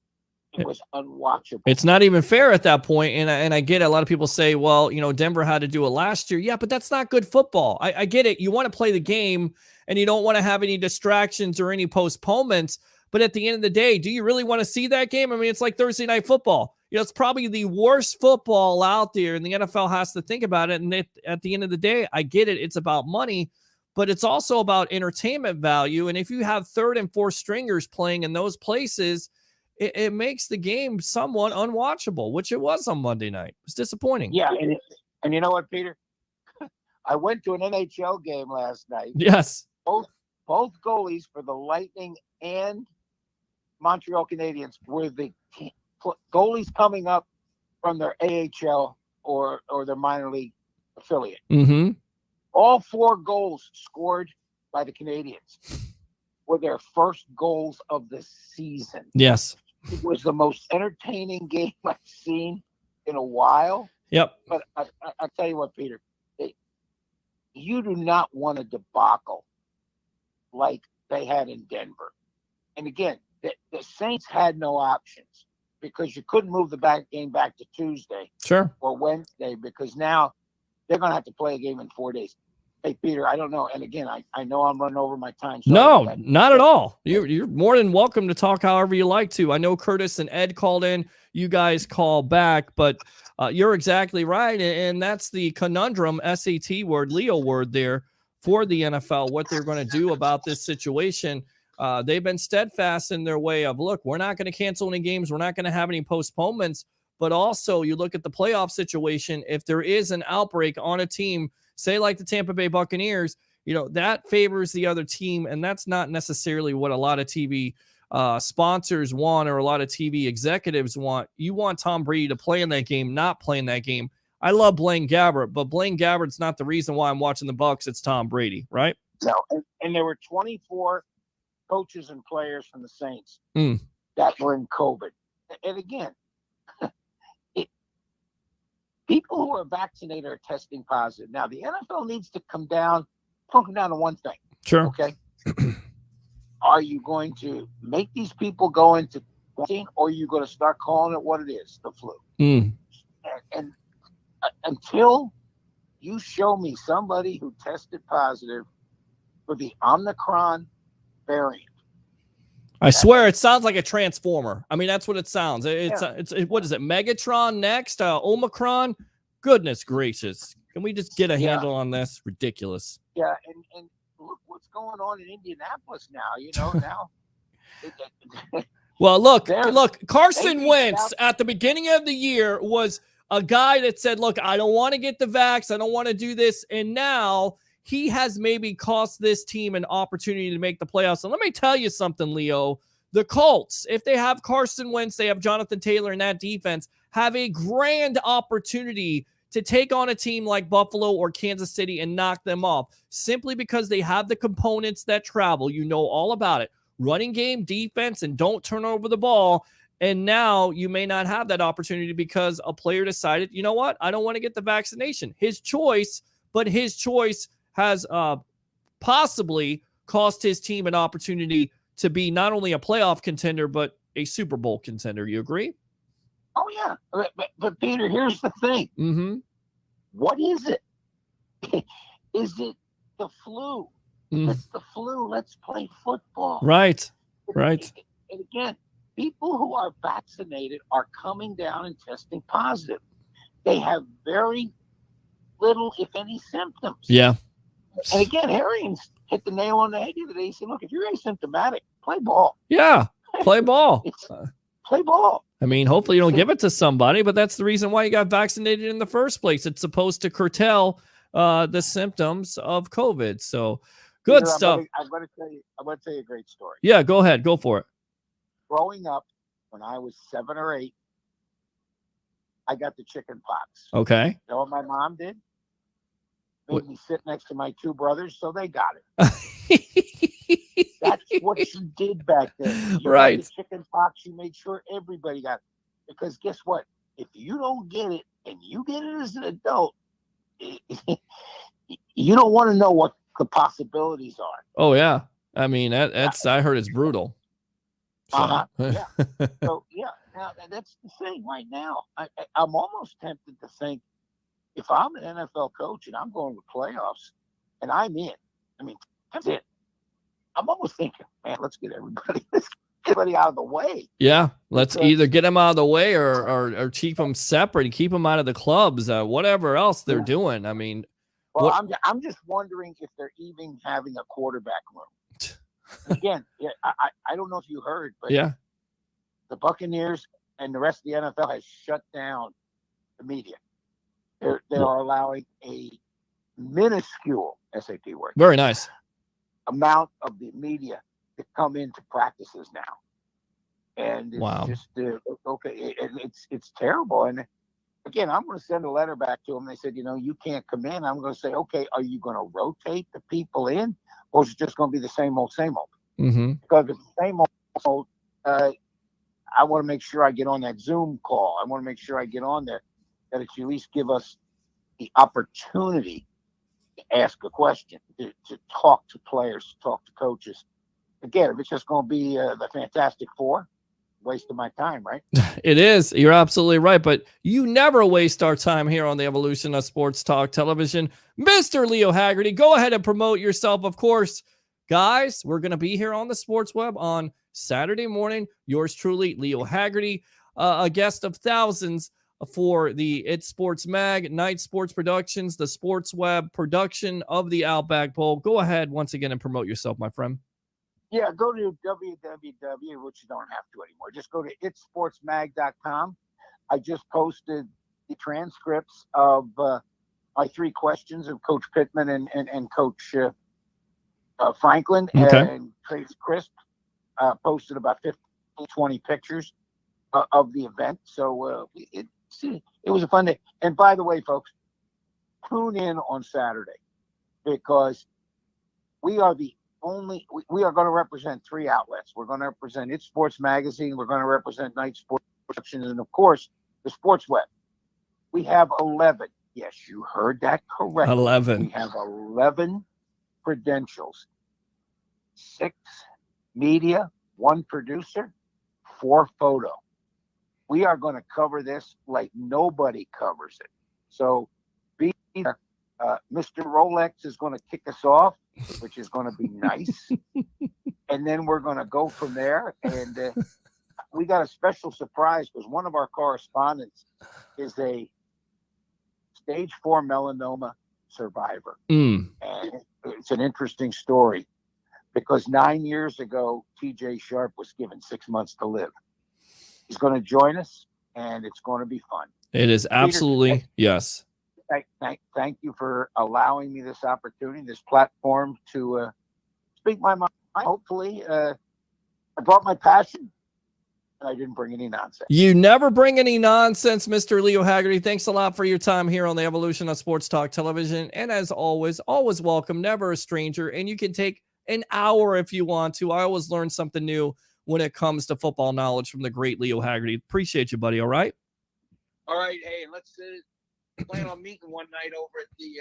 It was unwatchable. It's not even fair at that point. And I get it. A lot of people say, well, Denver had to do it last year. Yeah, but that's not good football. I get it. You want to play the game and you don't want to have any distractions or any postponements. But at the end of the day, do you really want to see that game? I mean, it's like Thursday Night Football. It's probably the worst football out there, and the NFL has to think about it. And at the end of the day, I get it. It's about money, but it's also about entertainment value. And if you have third and fourth stringers playing in those places, it makes the game somewhat unwatchable, which it was on Monday night. It's disappointing. Yeah, and you know what, Peter? I went to an NHL game last night. Yes. Both goalies for the Lightning and Montreal Canadiens were the goalies coming up from their AHL or their minor league affiliate. Mm-hmm. All 4 goals scored by the Canadiens were their first goals of the season. Yes. It was the most entertaining game I've seen in a while. Yep. But I'll tell you what, Peter, you do not want a debacle like they had in Denver. And again, the Saints had no options because you couldn't move the game back to Tuesday or Wednesday because now they're going to have to play a game in 4 days. Hey, Peter, I don't know. And again, I know I'm running over my time. No, not at all. You're more than welcome to talk however you like to. I know Curtis and Ed called in. You guys call back, but you're exactly right. And that's the conundrum, SAT word, Leo word there for the NFL, what they're going to do about this situation. They've been steadfast in their way of, look, we're not going to cancel any games. We're not going to have any postponements. But also, you look at the playoff situation. If there is an outbreak on a team, say like the Tampa Bay Buccaneers, that favors the other team. And that's not necessarily what a lot of TV sponsors want or a lot of TV executives want. You want Tom Brady to play in that game, not play in that game. I love Blaine Gabbert, but Blaine Gabbert's not the reason why I'm watching the Bucs. It's Tom Brady, right? No, and there were 24 coaches and players from the Saints that were in COVID. And again, people who are vaccinated are testing positive. Now, the NFL needs to come down to one thing. Sure. Okay. Are you going to make these people go into quarantine, or are you going to start calling it what it is, the flu? And until you show me somebody who tested positive for the Omicron variant, I swear it sounds like a transformer. I mean, that's what it sounds. It's what is it? Megatron next? Omicron? Goodness gracious. Can we just get a handle on this? Ridiculous. Yeah, and look what's going on in Indianapolis now, now. Well, look, Carson Wentz at the beginning of the year was a guy that said, look, I don't want to get the vax. I don't want to do this. And now he has maybe cost this team an opportunity to make the playoffs. And let me tell you something, Leo. The Colts, if they have Carson Wentz, they have Jonathan Taylor in that defense, have a grand opportunity to take on a team like Buffalo or Kansas City and knock them off simply because they have the components that travel. You know all about it. Running game, defense, and don't turn over the ball. And now you may not have that opportunity because a player decided, you know what? I don't want to get the vaccination. His choice, but his choice has possibly cost his team an opportunity to be not only a playoff contender, but a Super Bowl contender. You agree? Oh, yeah. But Peter, here's the thing. Mm-hmm. What is it? Is it the flu? If it's the flu, let's play football. Right. And again, people who are vaccinated are coming down and testing positive. They have very little, if any, symptoms. Yeah. And again, Arians hit the nail on the head the other day. He said, look, if you're asymptomatic, play ball. Yeah, play ball. Play ball. I mean, hopefully you don't give it to somebody, but that's the reason why you got vaccinated in the first place. It's supposed to curtail the symptoms of COVID. So good Peter, stuff. I'm going to tell you a great story. Yeah, go ahead. Go for it. Growing up, when I was 7 or 8, I got the chicken pox. Okay. You know what my mom did? Made me sit next to my 2 brothers, so they got it. That's what she did back then. You right. got the chicken pox, you made sure everybody got it. Because guess what? If you don't get it, and you get it as an adult, you don't want to know what the possibilities are. Oh, yeah. I mean, that's I heard it's brutal. Yeah. So yeah, now that's the thing right now. I'm almost tempted to think if I'm an NFL coach and I'm going to playoffs and I'm in, I mean, that's it. I'm almost thinking, man, let's get everybody out of the way. Yeah, let's either get them out of the way or keep them separate and keep them out of the clubs, whatever else they're doing. I mean, well, I'm just wondering if they're even having a quarterback room. Again, yeah, I don't know if you heard, but the Buccaneers and the rest of the NFL has shut down the media. They're allowing a minuscule SAT word. Very nice. Amount of the media to come into practices now, and it's just okay. It's terrible. And again, I'm going to send a letter back to them. They said, you can't come in. I'm going to say, okay, are you going to rotate the people in, or is it just going to be the same old, same old? Mm-hmm. Because if it's the same old, I want to make sure I get on that Zoom call. I want to make sure I get on there, that it should at least give us the opportunity to ask a question, to talk to players, to talk to coaches. Again, if it's just going to be the Fantastic Four, waste of my time, right? It is. You're absolutely right. But you never waste our time here on the Evolution of Sports Talk Television. Mr. Leo Haggerty, go ahead and promote yourself. Of course, guys, we're going to be here on the Sports Web on Saturday morning. Yours truly, Leo Haggerty, a guest of thousands for the It's Sports Mag, Night Sports Productions, the Sports Web production of the Outback Bowl. Go ahead once again and promote yourself, my friend. Yeah, go to www, which you don't have to anymore. Just go to itsportsmag.com. I just posted the transcripts of my 3 questions of Coach Pittman and Coach Franklin. Okay. And Trace Crisp posted about 20 pictures of the event. So it was a fun day. And by the way, folks, tune in on Saturday, because we are we are going to represent 3 outlets. We're going to represent It's Sports Magazine. We're going to represent Night Sports Productions, and of course, the Sports Web. We have 11. Yes, you heard that correctly. 11. We have 11 credentials. 6 media, 1 producer, 4 photo. We are going to cover this like nobody covers it. So be there. Mr. Rolex is going to kick us off, which is going to be nice. And then we're going to go from there. And we got a special surprise, because one of our correspondents is a stage 4 melanoma survivor. And it's an interesting story, because 9 years ago, TJ Sharp was given 6 months to live. He's going to join us, and it's going to be fun. It is absolutely, Peter, yes. Thank you for allowing me this opportunity, this platform to speak my mind. Hopefully, I brought my passion, and I didn't bring any nonsense. You never bring any nonsense, Mr. Leo Haggerty. Thanks a lot for your time here on the Evolution of Sports Talk Television. And as always welcome, never a stranger. And you can take an hour if you want to. I always learn something new when it comes to football knowledge from the great Leo Haggerty. Appreciate you, buddy. All right. All right. Hey, let's plan on meeting one night over at the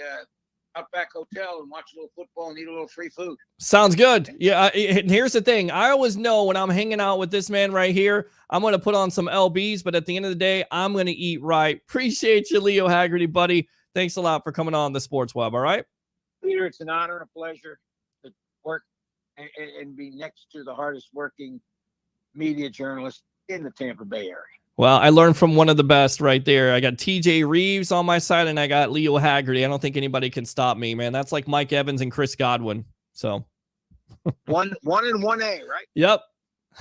Outback Hotel and watch a little football and eat a little free food. Sounds good. Yeah. And here's the thing. I always know when I'm hanging out with this man right here, I'm going to put on some LBs, but at the end of the day, I'm going to eat right. Appreciate you, Leo Haggerty, buddy. Thanks a lot for coming on the Sports Web. All right. Peter, it's an honor and a pleasure to work and be next to the hardest working media journalist in the Tampa Bay area. Well, I learned from one of the best right there. I got TJ Rives on my side, and I got Leo Haggerty. I don't think anybody can stop me, man. That's like Mike Evans and Chris Godwin. So one and 1A, right? Yep.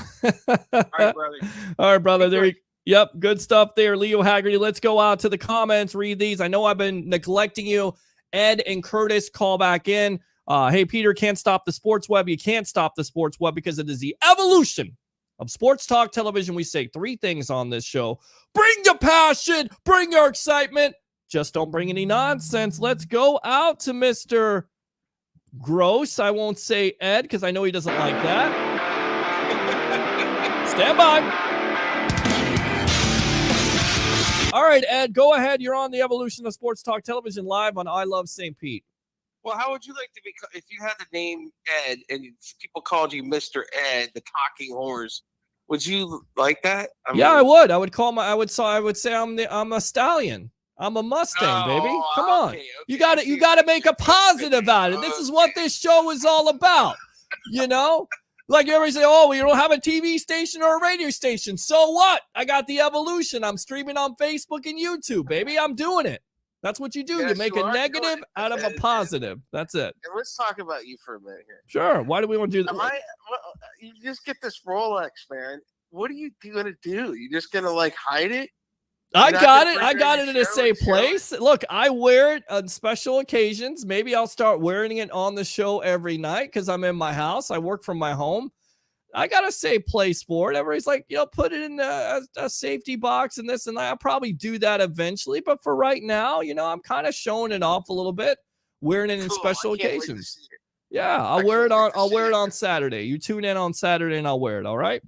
All right, brother. All right, brother. There you Yep, good stuff there, Leo Haggerty. Let's go out to the comments, read these. I know I've been neglecting you. Ed and Curtis call back in. Hey, Peter, can't stop the Sports Web. You can't stop the Sports Web because it is the evolution of sports talk television. We say 3 things on this show. Bring your passion, bring your excitement. Just don't bring any nonsense. Let's go out to Mr. Gross. I won't say Ed because I know he doesn't like that. Stand by. All right, Ed, go ahead. You're on the Evolution of Sports Talk Television live on I Love St. Pete. Well, how would you like to be if you had the name Ed and people called you Mr. Ed, the talking horse? Would you like that? I would. I would say I'm a stallion. I'm a Mustang, baby. Come on. You got to make a positive out of it. This is what this show is all about. You know? Like everybody say, oh, you don't have a TV station or a radio station. So what? I got the evolution. I'm streaming on Facebook and YouTube, baby. I'm doing it. That's what you do. Yes, you make you a are negative out of a positive. That's it. And let's talk about you for a minute here. Sure. Why do we want to do that? You just get this Rolex, man. What are you going to do? You just going to like hide it? I got it. I got it in a safe place. Look, I wear it on special occasions. Maybe I'll start wearing it on the show every night because I'm in my house. I work from my home. I got a safe place for it. Everybody's like, put it in a safety box and this and that. I'll probably do that eventually. But for right now, I'm kind of showing it off a little bit, wearing it in special occasions. Yeah, I'll wear it on Saturday. You tune in on Saturday and I'll wear it. All right.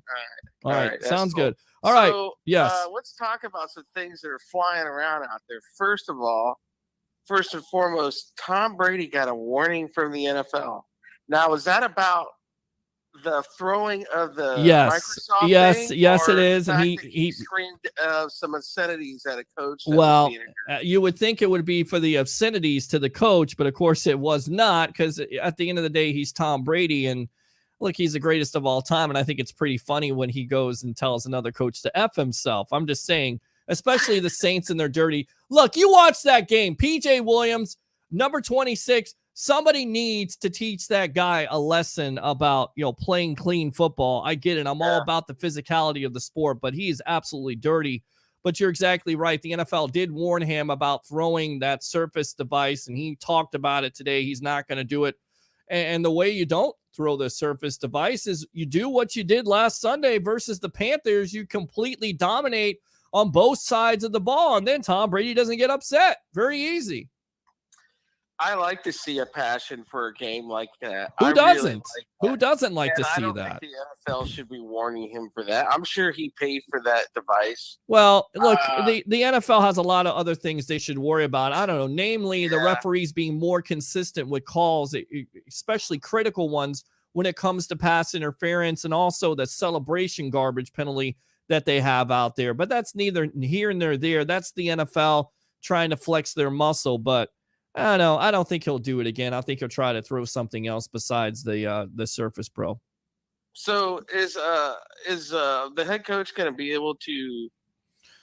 All right. Sounds good. All right. So, yes. Let's talk about some things that are flying around out there. First and foremost, Tom Brady got a warning from the NFL. Now, is that about the throwing of the Microsoft thing, yes, it is. And he screamed some obscenities at a coach. Well, you would think it would be for the obscenities to the coach, but of course it was not, because at the end of the day, he's Tom Brady, and look, he's the greatest of all time, and I think it's pretty funny when he goes and tells another coach to F himself. I'm just saying, especially the Saints and their dirty. Look, you watch that game. PJ Williams, number 26, somebody needs to teach that guy a lesson about, playing clean football. I get it. I'm all about the physicality of the sport, but he is absolutely dirty. But you're exactly right. The NFL did warn him about throwing that Surface device, and he talked about it today. He's not going to do it. And the way you don't throw the Surface device is you do what you did last Sunday versus the Panthers. You completely dominate on both sides of the ball, and then Tom Brady doesn't get upset. Very easy. I like to see a passion for a game like that. Who doesn't? Who doesn't like to see I don't that? think the NFL should be warning him for that. I'm sure he paid for that device. Well, look, the NFL has a lot of other things they should worry about. I don't know, namely the referees being more consistent with calls, especially critical ones when it comes to pass interference, and also the celebration garbage penalty that they have out there. But that's neither here nor there. That's the NFL trying to flex their muscle, but I don't know. I don't think he'll do it again. I think he'll try to throw something else besides the Surface Pro. So is the head coach going to be able to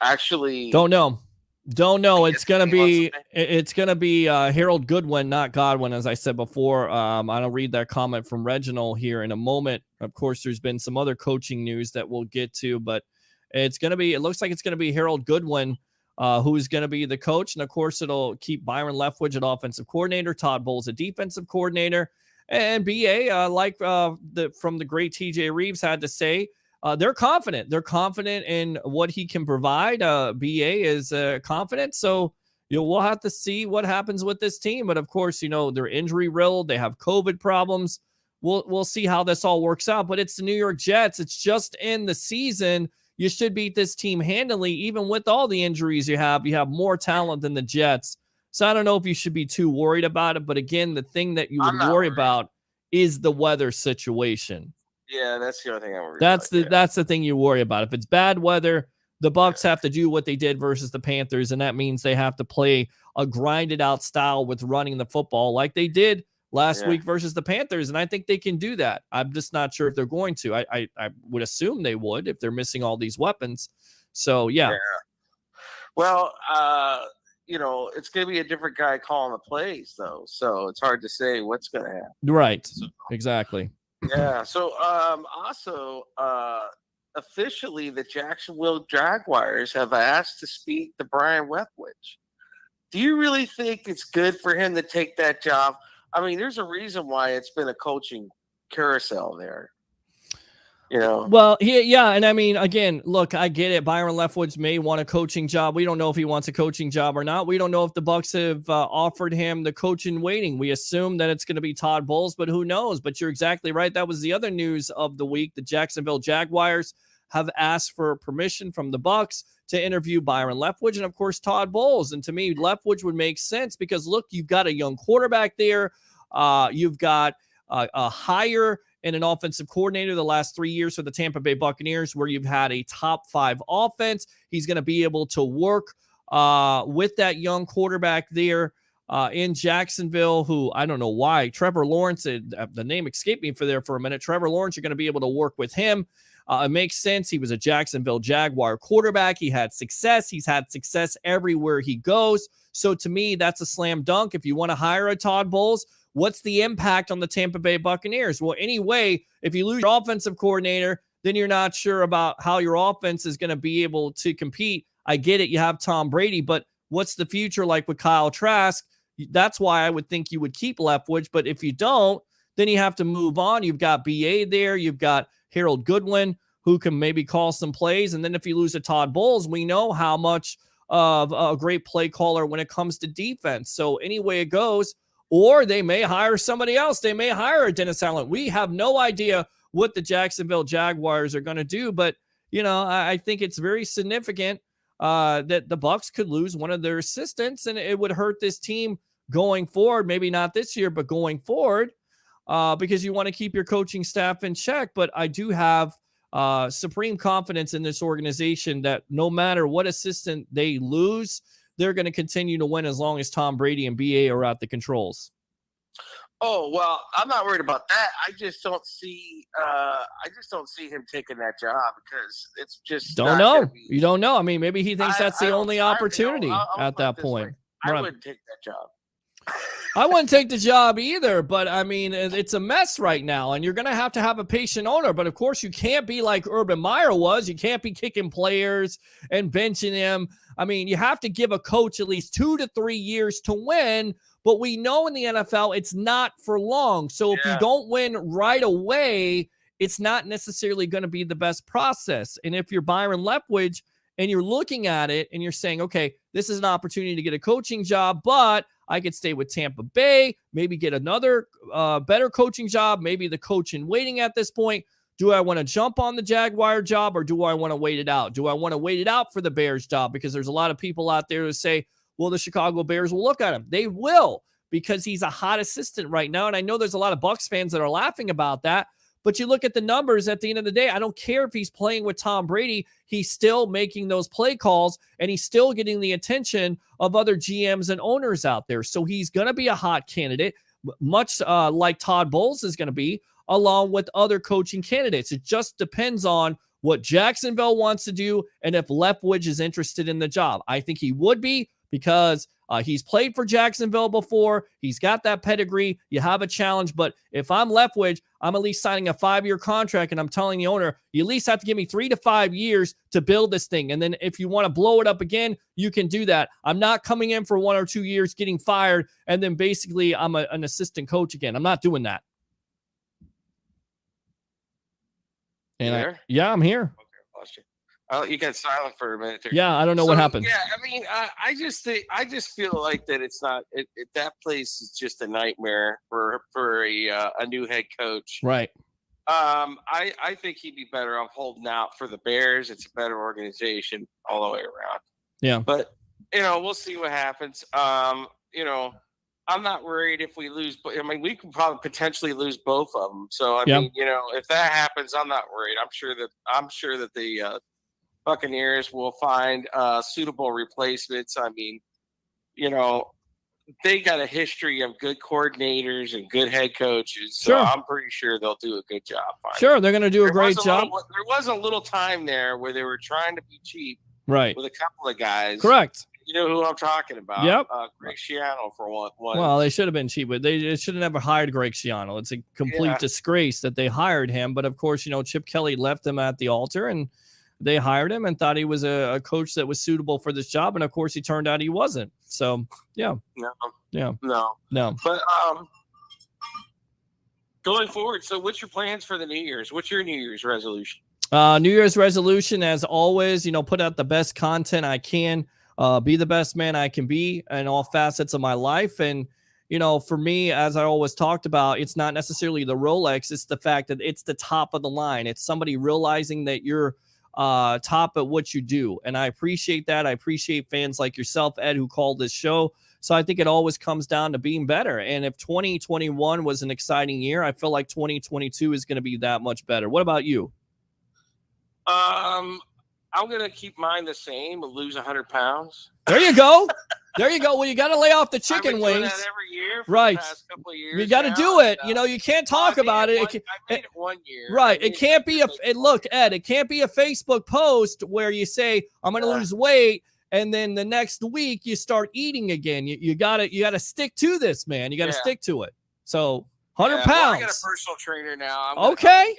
actually? Don't know. It's gonna be Harold Goodwin, not Godwin, as I said before. I'll read that comment from Reginald here in a moment. Of course, there's been some other coaching news that we'll get to, but it looks like it's gonna be Harold Goodwin. Who's going to be the coach. And, of course, it'll keep Byron Leftwich at offensive coordinator, Todd Bowles at defensive coordinator, and BA, from the great TJ Rives had to say, they're confident. They're confident in what he can provide. BA is confident. So, we'll have to see what happens with this team. But, of course, they're injury-riddled. They have COVID problems. We'll see how this all works out. But it's the New York Jets. It's just in the season. You should beat this team handily, even with all the injuries you have. You have more talent than the Jets. So I don't know if you should be too worried about it. But again, the thing that you would worry about is the weather situation. Yeah, that's the other thing I worry about. That's the thing you worry about. If it's bad weather, the Bucs have to do what they did versus the Panthers, and that means they have to play a grinded out style with running the football like they did last week versus the Panthers, and I think they can do that. I'm just not sure if they're going to. I would assume they would if they're missing all these weapons. So, yeah. Well, it's going to be a different guy calling the plays, though, so it's hard to say what's going to happen. Right. So, exactly. Yeah. So, also, officially, the Jacksonville Jaguars have asked to speak to Brian Leftwich. Do you really think it's good for him to take that job? I mean, there's a reason why it's been a coaching carousel there. Well, yeah, and I mean, again, look, I get it. Byron Leftwich may want a coaching job. We don't know if he wants a coaching job or not. We don't know if the Bucs have offered him the coach in waiting. We assume that it's going to be Todd Bowles, but who knows? But you're exactly right. That was the other news of the week. The Jacksonville Jaguars have asked for permission from the Bucs to interview Byron Leftwich and, of course, Todd Bowles. And to me, Leftwich would make sense because, look, you've got a young quarterback there. You've got a higher and an offensive coordinator the last 3 years for the Tampa Bay Buccaneers, where you've had a top 5 offense. He's going to be able to work with that young quarterback there in Jacksonville, who I don't know why. Trevor Lawrence, the name escaped me for a minute. Trevor Lawrence, you're going to be able to work with him. It makes sense. He was a Jacksonville Jaguar quarterback. He had success. He's had success everywhere he goes. So to me, that's a slam dunk. If you want to hire a Todd Bowles, what's the impact on the Tampa Bay Buccaneers? Well, anyway, if you lose your offensive coordinator, then you're not sure about how your offense is going to be able to compete. I get it. You have Tom Brady, but what's the future like with Kyle Trask? That's why I would think you would keep Leftwich. But if you don't, then you have to move on. You've got BA there. You've got Harold Goodwin, who can maybe call some plays. And then if you lose a Todd Bowles, we know how much of a great play caller when it comes to defense. So anyway it goes, or they may hire somebody else. They may hire a Dennis Allen. We have no idea what the Jacksonville Jaguars are going to do. But, I think it's very significant that the Bucs could lose one of their assistants, and it would hurt this team going forward. Maybe not this year, but going forward, because you want to keep your coaching staff in check. But I do have supreme confidence in this organization that no matter what assistant they lose, they're going to continue to win as long as Tom Brady and BA are at the controls. Oh, well, I'm not worried about that. I just don't see him taking that job because it's just don't know. You don't know. I mean, maybe he thinks that's the only opportunity at that point. I wouldn't take that job. I wouldn't take the job either, but I mean, it's a mess right now, and you're going to have a patient owner. But of course, you can't be like Urban Meyer was. You can't be kicking players and benching them. I mean, you have to give a coach at least 2 to 3 years to win. But we know in the NFL, it's not for long. So if you don't win right away, it's not necessarily going to be the best process. And if you're Byron Leftwich and you're looking at it and you're saying, okay, this is an opportunity to get a coaching job, but I could stay with Tampa Bay, maybe get another better coaching job, maybe the coach in waiting at this point. Do I want to jump on the Jaguar job, or do I want to wait it out? Do I want to wait it out for the Bears job? Because there's a lot of people out there who say, well, the Chicago Bears will look at him. They will, because he's a hot assistant right now. And I know there's a lot of Bucs fans that are laughing about that. But you look at the numbers at the end of the day, I don't care if he's playing with Tom Brady. He's still making those play calls, and he's still getting the attention of other GMs and owners out there. So he's going to be a hot candidate, much like Todd Bowles is going to be, along with other coaching candidates. It just depends on what Jacksonville wants to do and if Leftwich is interested in the job. I think he would be, because he's played for Jacksonville before. He's got that pedigree. You have a challenge. But if I'm Leftwich, I'm at least signing a 5-year contract, and I'm telling the owner, you at least have to give me 3 to 5 years to build this thing. And then if you want to blow it up again, you can do that. I'm not coming in for 1 or 2 years, getting fired, and then basically I'm an assistant coach again. I'm not doing that. And I'm here. Okay, lost you. Oh, you got silent for a minute there. Yeah, I don't know what happened. Yeah, I mean, I just feel like that it's not. That place is just a nightmare for a new head coach. Right. I think he'd be better off holding out for the Bears. It's a better organization all the way around. Yeah. But we'll see what happens. I'm not worried if we lose. I mean, we can probably potentially lose both of them. So I mean, if that happens, I'm not worried. I'm sure that the Buccaneers will find suitable replacements. I mean, they got a history of good coordinators and good head coaches. So I'm pretty sure they'll do a good job. Sure, they're going to do a great job. There was a little time there where they were trying to be cheap, right, with a couple of guys. Correct. You know who I'm talking about? Yep. Greg Schiano for one. Well, they should have been cheap, but they should have never hired Greg Schiano. It's a complete disgrace that they hired him. But of course, Chip Kelly left him at the altar, and they hired him and thought he was a coach that was suitable for this job. And of course, he turned out he wasn't. So, yeah. No. But going forward, so what's your plans for the New Year's? What's your New Year's resolution? New Year's resolution, as always, put out the best content I can, be the best man I can be in all facets of my life. And, for me, as I always talked about, it's not necessarily the Rolex. It's the fact that it's the top of the line. It's somebody realizing that you're top at what you do. And I appreciate that. I appreciate fans like yourself, Ed, who called this show. So I think it always comes down to being better. And if 2021 was an exciting year, I feel like 2022 is going to be that much better. What about you? I'm going to keep mine the same and lose 100 pounds. There you go. There you go. Well, you got to lay off the chicken I've been doing wings. that every year for right. the past couple of years you got to now, do it. and, You can't talk about it. I made it 1 year. Right. It can't be look, Ed, it can't be a Facebook post where you say, I'm going to lose weight. And then the next week you start eating again. You gotta stick to this, man. You gotta stick to it. So 100 pounds. Well, I got a personal trainer now. Okay.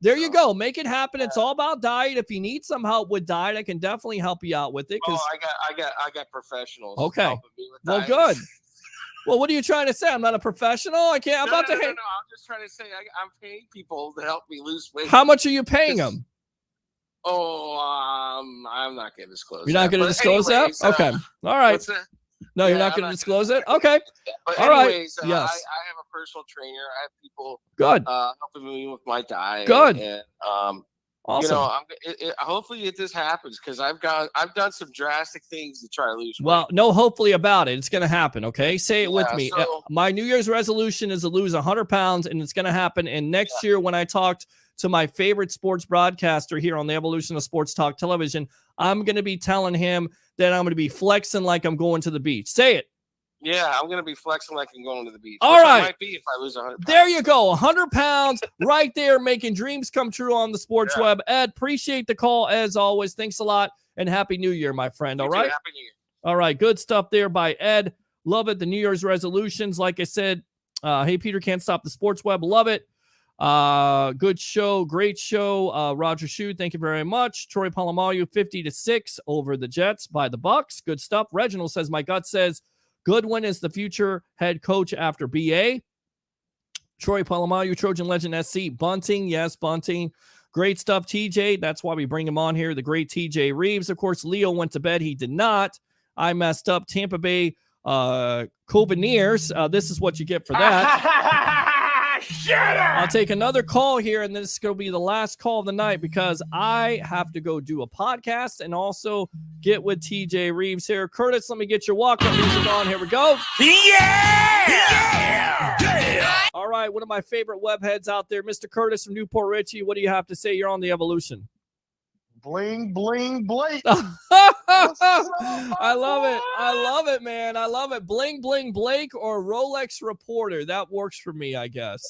There you go. Make it happen. It's all about diet. If you need some help with diet, I can definitely help you out with it. I got professionals. Okay. helping me with Well, diet. good. Well, what are you trying to say? I'm not a professional. I can't. I'm No, about to. I'm just trying to say I'm paying people to help me lose weight. How much are you paying them? I'm not going to disclose. You're not going to disclose that? Okay. All right. What's that? No, you're not going to disclose it? Okay. But All right. anyways, Yes. I have a personal trainer. I have people Good. helping me with my diet. Good. And Awesome. hopefully this happens because I've done some drastic things to try to lose weight. Well, no, hopefully about it. It's going to happen. Okay. Say it with Yeah, me. so- My New Year's resolution is to lose 100 pounds, and it's going to happen. And next year, when I talked to my favorite sports broadcaster here on the Evolution of Sports Talk Television, I'm going to be telling him that I'm going to be flexing like I'm going to the beach. Say it. Yeah, I'm going to be flexing like I'm going to the beach. All which right. I might be if I lose 100 pounds. There you go. 100 pounds right there, making dreams come true on the sports web. Ed, appreciate the call as always. Thanks a lot, and Happy New Year, my friend. All You too. right. Happy New Year. All right. Good stuff there by Ed. Love it. The New Year's resolutions. Like I said, hey, Peter, can't stop the sports web. Love it. Good show. Great show. Roger Shue, thank you very much. Troy Polamalu, 50-6 over the Jets by the Bucks. Good stuff. Reginald says, my gut says Goodwin is the future head coach after BA. Troy Polamalu, Trojan Legend SC. Bunting. Yes, Bunting. Great stuff, TJ. That's why we bring him on here. The great TJ Rives. Of course, Leo went to bed. He did not. I messed up. Tampa Bay Buccaneers. This is what you get for that. I'll take another call here, and this is going to be the last call of the night because I have to go do a podcast and also get with TJ Rives here. Curtis, let me get your walk-up music on. Here we go. Yeah! All right, one of my favorite web heads out there, Mr. Curtis from Newport Richie. What do you have to say? You're on the Evolution. Bling, bling, Blake. I love it. I love it, man. I love it. Bling, bling, Blake or Rolex Reporter. That works for me, I guess.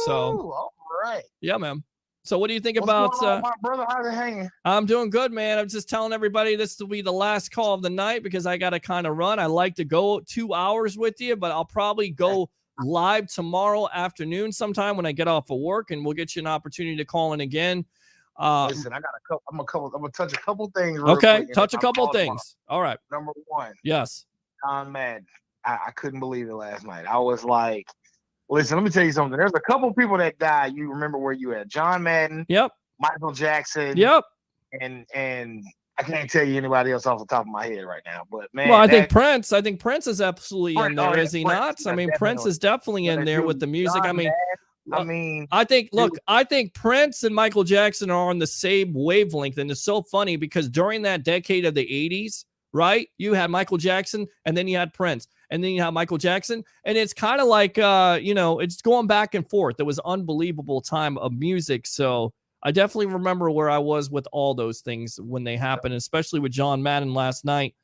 So, all right. Yeah, man. So what do you think What's about going on, my brother? How's it hanging? I'm doing good, man. I'm just telling everybody this will be the last call of the night because I got to kind of run. I like to go 2 hours with you, but I'll probably go live tomorrow afternoon sometime when I get off of work, and we'll get you an opportunity to call in again. Listen, I got a couple. I'm gonna touch a couple things. Real Okay, quick, and touch a I'll couple call things. All right. Number one. Yes. John Madden. I couldn't believe it last night. I was like, listen, let me tell you something. There's a couple people that died. You remember where you at? John Madden. Yep. Michael Jackson. Yep. And I can't tell you anybody else off the top of my head right now. But man, well, I think Prince is absolutely in Prince, there, oh, is he Prince, not? I mean, definitely. Prince is definitely in there with the music. John Madden, I think Prince and Michael Jackson are on the same wavelength, and it's so funny because during that decade of the 80s, right, you had Michael Jackson, and then you had Prince, and then you had Michael Jackson, and it's kind of like it's going back and forth. It was unbelievable time of music, so I definitely remember where I was with all those things when they happened, especially with John Madden last night,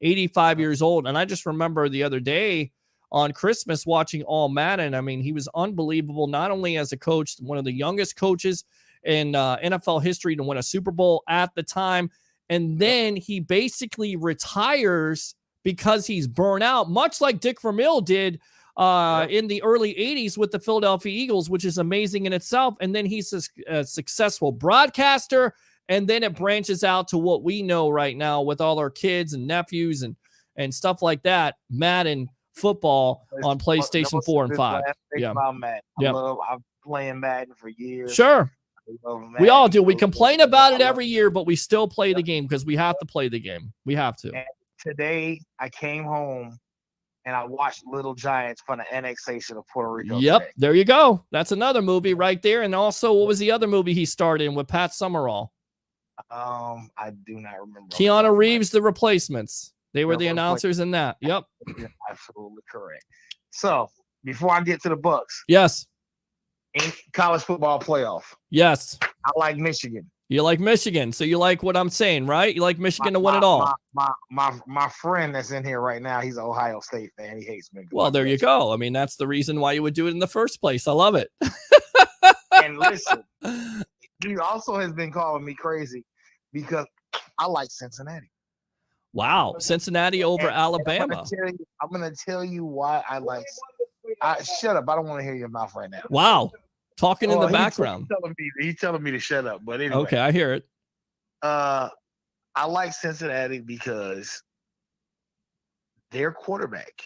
85 years old, and I just remember the other day on Christmas watching all Madden. I mean, he was unbelievable, not only as a coach, one of the youngest coaches in NFL history to win a Super Bowl at the time. And then he basically retires because he's burnt out, much like Dick Vermeil did in the early 80s with the Philadelphia Eagles, which is amazing in itself. And then he's a successful broadcaster. And then it branches out to what we know right now with all our kids and nephews and stuff like that. Madden football on PlayStation 4 and 5. Yeah. I'm playing Madden for years. Sure. We all do. We complain about it every year, but we still play Yep. the game because we have to play the game. We have to. And today I came home and I watched Little Giants from the annexation of Puerto Rico. Yep. today. There you go. That's another movie right there. And also, what was the other movie he starred in with Pat Summerall? I do not remember. Keanu Reeves, the replacements. They were The the announcers in that. Yep. You're absolutely correct. So before I get to the Bucks, Yes. in college football playoff, Yes. I like Michigan. You like Michigan, so you like what I'm saying, right? You like Michigan to win it all. My friend that's in here right now, he's an Ohio State fan. He hates me. Well, there you go. I mean, that's the reason why you would do it in the first place. I love it. And listen, he also has been calling me crazy because I like Cincinnati. Wow, Cincinnati over Alabama. I'm gonna tell you why I like. Shut up! I don't want to hear your mouth right now. Wow, talking in the He's background. He's telling me to shut up. But anyway, Okay, I hear it. I like Cincinnati because their quarterback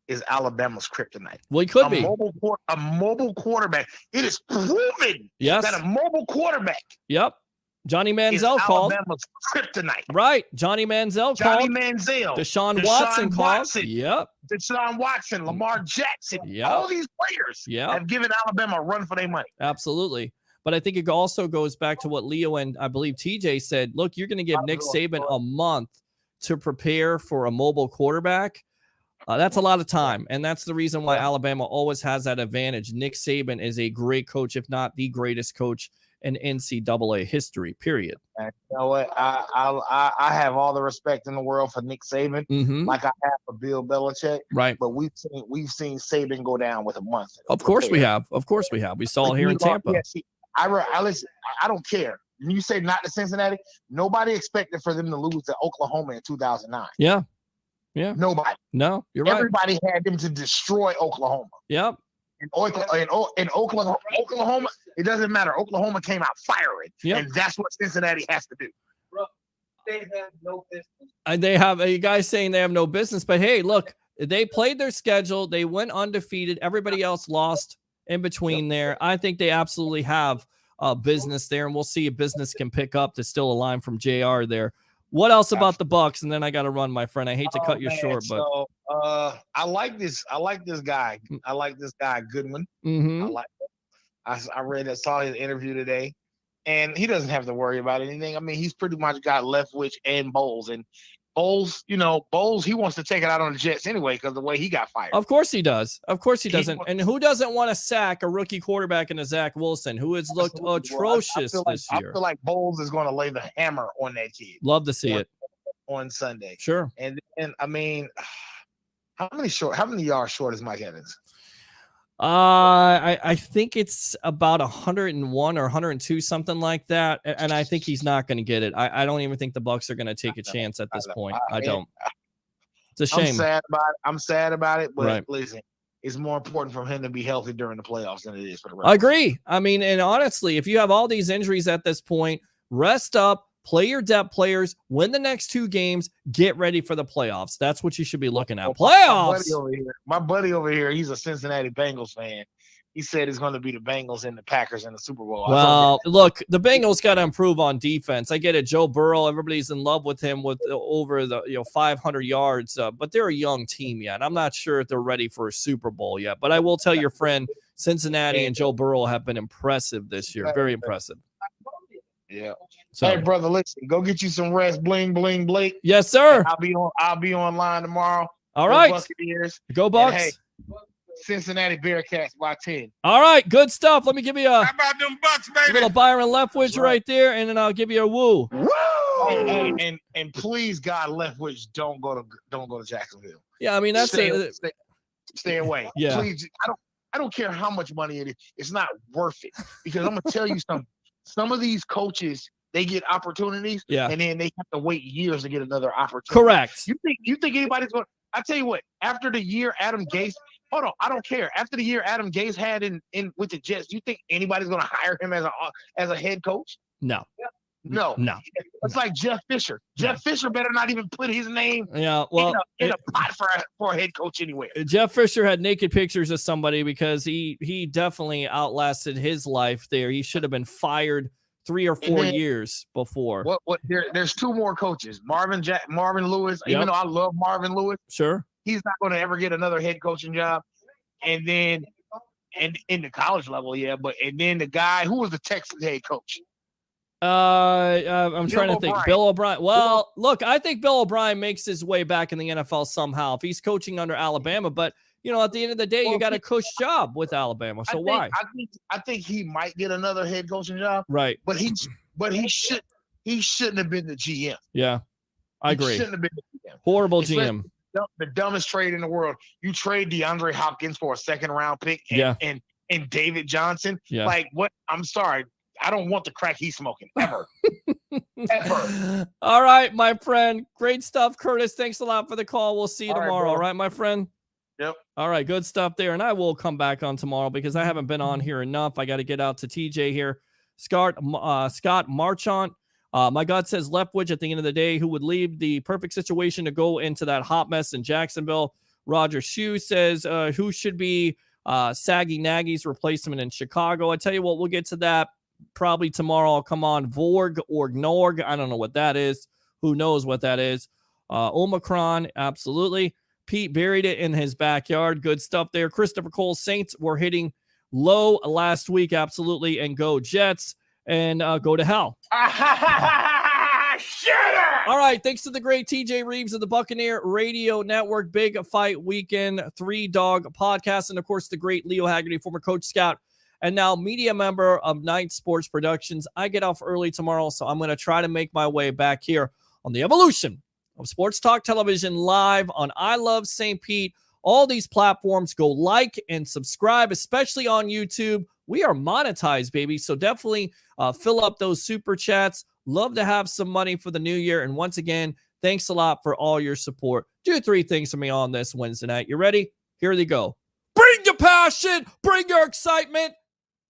is Alabama's kryptonite. Well, he could be a mobile quarterback. It is proven that a mobile quarterback. Yep. Johnny Manziel called. Alabama's kryptonite. Right. Johnny Manziel called. Deshaun Watson called. Yep. Deshaun Watson, Lamar Jackson. Yep. All these players have given Alabama a run for their money. Absolutely. But I think it also goes back to what Leo and I believe TJ said. Look, you're going to give Nick Saban a month to prepare for a mobile quarterback. That's a lot of time. And that's the reason why Alabama always has that advantage. Nick Saban is a great coach, if not the greatest coach in NCAA history, period. And you know what? I have all the respect in the world for Nick Saban, like I have for Bill Belichick. Right. But we've seen Saban go down with a month. Of course we have. Of course we have. We saw it here in Tampa. I don't care. When you say not to Cincinnati, nobody expected for them to lose to Oklahoma in 2009. Yeah. Yeah. Nobody. No, you're right. Everybody had them to destroy Oklahoma. Yep. In Oklahoma, it doesn't matter. Oklahoma came out firing, and that's what Cincinnati has to do. They have no business. And they have you guys saying they have no business, but hey, look, they played their schedule. They went undefeated. Everybody else lost in between there. I think they absolutely have business there, and we'll see if business can pick up. There's still a line from JR there. What else about the Bucks? And then I got to run, my friend. I hate to cut you short, but I like this guy. I like this guy, Goodwin. I read and saw his interview today, and he doesn't have to worry about anything. I mean, he's pretty much got Leftwich and Bowles, and Bowles, he wants to take it out on the Jets anyway because the way he got fired. Of course he does. Of course he doesn't. And who doesn't want to sack a rookie quarterback in a Zach Wilson who has looked atrocious this year? I feel like Bowles is going to lay the hammer on that kid. Love to see it on Sunday. Sure. And I mean, how many yards short is Mike Evans? I think it's about 101 or 102, something like that. And I think he's not going to get it. I don't even think the Bucks are going to take a chance at this point. I don't. It's a shame. I'm sad about it, but Right. listen, it's more important for him to be healthy during the playoffs than it is for the rest. I agree. I mean, and honestly, if you have all these injuries at this point, rest up, play your depth players, win the next 2 games, get ready for the playoffs. That's what you should be looking at. Playoffs. My buddy over here, he's a Cincinnati Bengals fan. He said it's going to be the Bengals and the Packers in the Super Bowl. Well, look, the Bengals got to improve on defense. I get it. Joe Burrow, everybody's in love with him with over the 500 yards, but they're a young team yet. I'm not sure if they're ready for a Super Bowl yet, but I will tell your friend, Cincinnati and Joe Burrow have been impressive this year. Very impressive. Yeah. So, hey, brother, listen, go get you some rest. Bling, bling, Blake. Yes, sir. I'll be online tomorrow. All right. Buccaneers. Go Bucks. And, hey, Cincinnati Bearcats by 10. All right, good stuff. Let me give you a How about them Bucks, baby? little Byron Leftwich right there, and then I'll give you a woo. Woo! And please, God, Leftwich, don't go to Jacksonville. Yeah, I mean that's stay away. Yeah. Please, I don't care how much money it is. It's not worth it because I'm gonna tell you something. Some of these coaches, they get opportunities, and then they have to wait years to get another opportunity. Correct. You think anybody's going? I tell you what. After the year Adam Gase, hold on, I don't care. After the year Adam Gase had in with the Jets, you think anybody's going to hire him as a head coach? No. No. It's like Jeff Fisher. Jeff Fisher better not even put his name in a pot for a head coach anywhere. Jeff Fisher had naked pictures of somebody because he definitely outlasted his life there. He should have been fired 3 or 4 years before. There's 2 more coaches. Marvin Lewis, even though I love Marvin Lewis. Sure. He's not going to ever get another head coaching job. And then in the college level, and then the guy who was the Texas head coach. I'm trying to think. O'Brien. Bill O'Brien. Well, look, I think Bill O'Brien makes his way back in the NFL somehow if he's coaching under Alabama. But at the end of the day, you got a cush job with Alabama. So why? I think he might get another head coaching job. Right. But he shouldn't have been the GM. Yeah, I agree. He shouldn't have been the GM. Horrible It's GM. The dumbest trade in the world. You trade DeAndre Hopkins for a second round pick and David Johnson. Yeah. Like what? I'm sorry. I don't want the crack he's smoking ever. Ever. All right, my friend. Great stuff, Curtis. Thanks a lot for the call. We'll see you tomorrow. All right, my friend? Yep. All right, good stuff there. And I will come back on tomorrow because I haven't been on here enough. I got to get out to TJ here. Scott Marchant. My gut says Leftwich at the end of the day, who would leave the perfect situation to go into that hot mess in Jacksonville. Roger Shue says, who should be Saggy Nagy's replacement in Chicago? I tell you what, we'll get to that probably tomorrow. I'll come on Vorg or Gnorg. I don't know what that is. Who knows what that is? Omicron, absolutely. Pete buried it in his backyard. Good stuff there. Christopher Cole, Saints were hitting low last week, absolutely. And go Jets and go to hell. All right. Thanks to the great TJ Rives of the Buccaneer Radio Network. Big Fight Weekend, 3 Dog Podcast. And, of course, the great Leo Haggerty, former Coach Scout, and now media member of Night Sports Productions. I get off early tomorrow, so I'm going to try to make my way back here on the evolution of Sports Talk Television live on I Love St. Pete. All these platforms, go like and subscribe, especially on YouTube. We are monetized, baby, so definitely fill up those super chats. Love to have some money for the new year. And once again, thanks a lot for all your support. Do 3 things for me on this Wednesday night. You ready? Here they go. Bring your passion. Bring your excitement.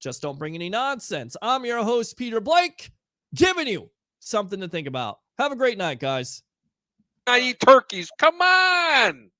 Just don't bring any nonsense. I'm your host, Peter Blake, giving you something to think about. Have a great night, guys. I eat turkeys. Come on.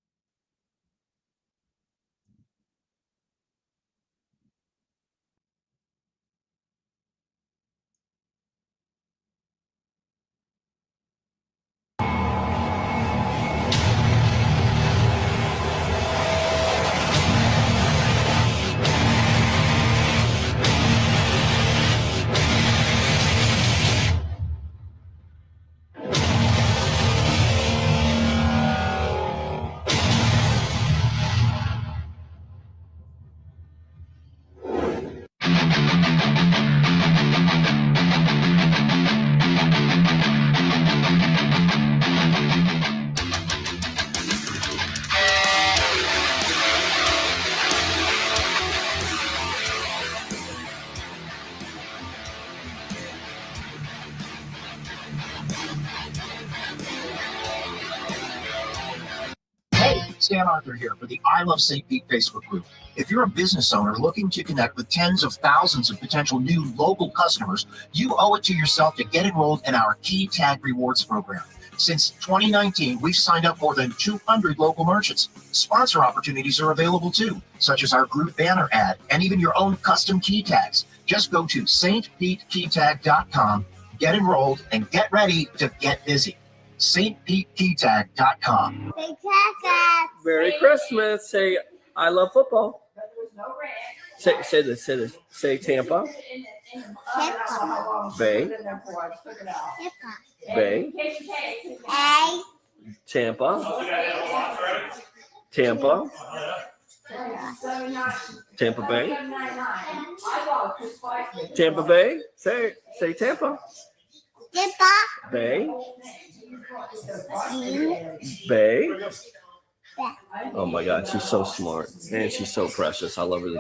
Stan Arthur here for the I Love St. Pete Facebook group. If you're a business owner looking to connect with tens of thousands of potential new local customers, you owe it to yourself to get enrolled in our Key Tag Rewards program. Since 2019, we've signed up more than 200 local merchants. Sponsor opportunities are available too, such as our group banner ad and even your own custom key tags. Just go to stpetekeytag.com, get enrolled, and get ready to get busy. stpetekeytag.com. Merry Christmas. Say, I love football. Say this. Say Tampa. Bay. Bay. Tampa. Tampa. Tampa Bay. Tampa Bay. Say Tampa. Bay. Bay. Oh my God, she's so smart and she's so precious. I love her.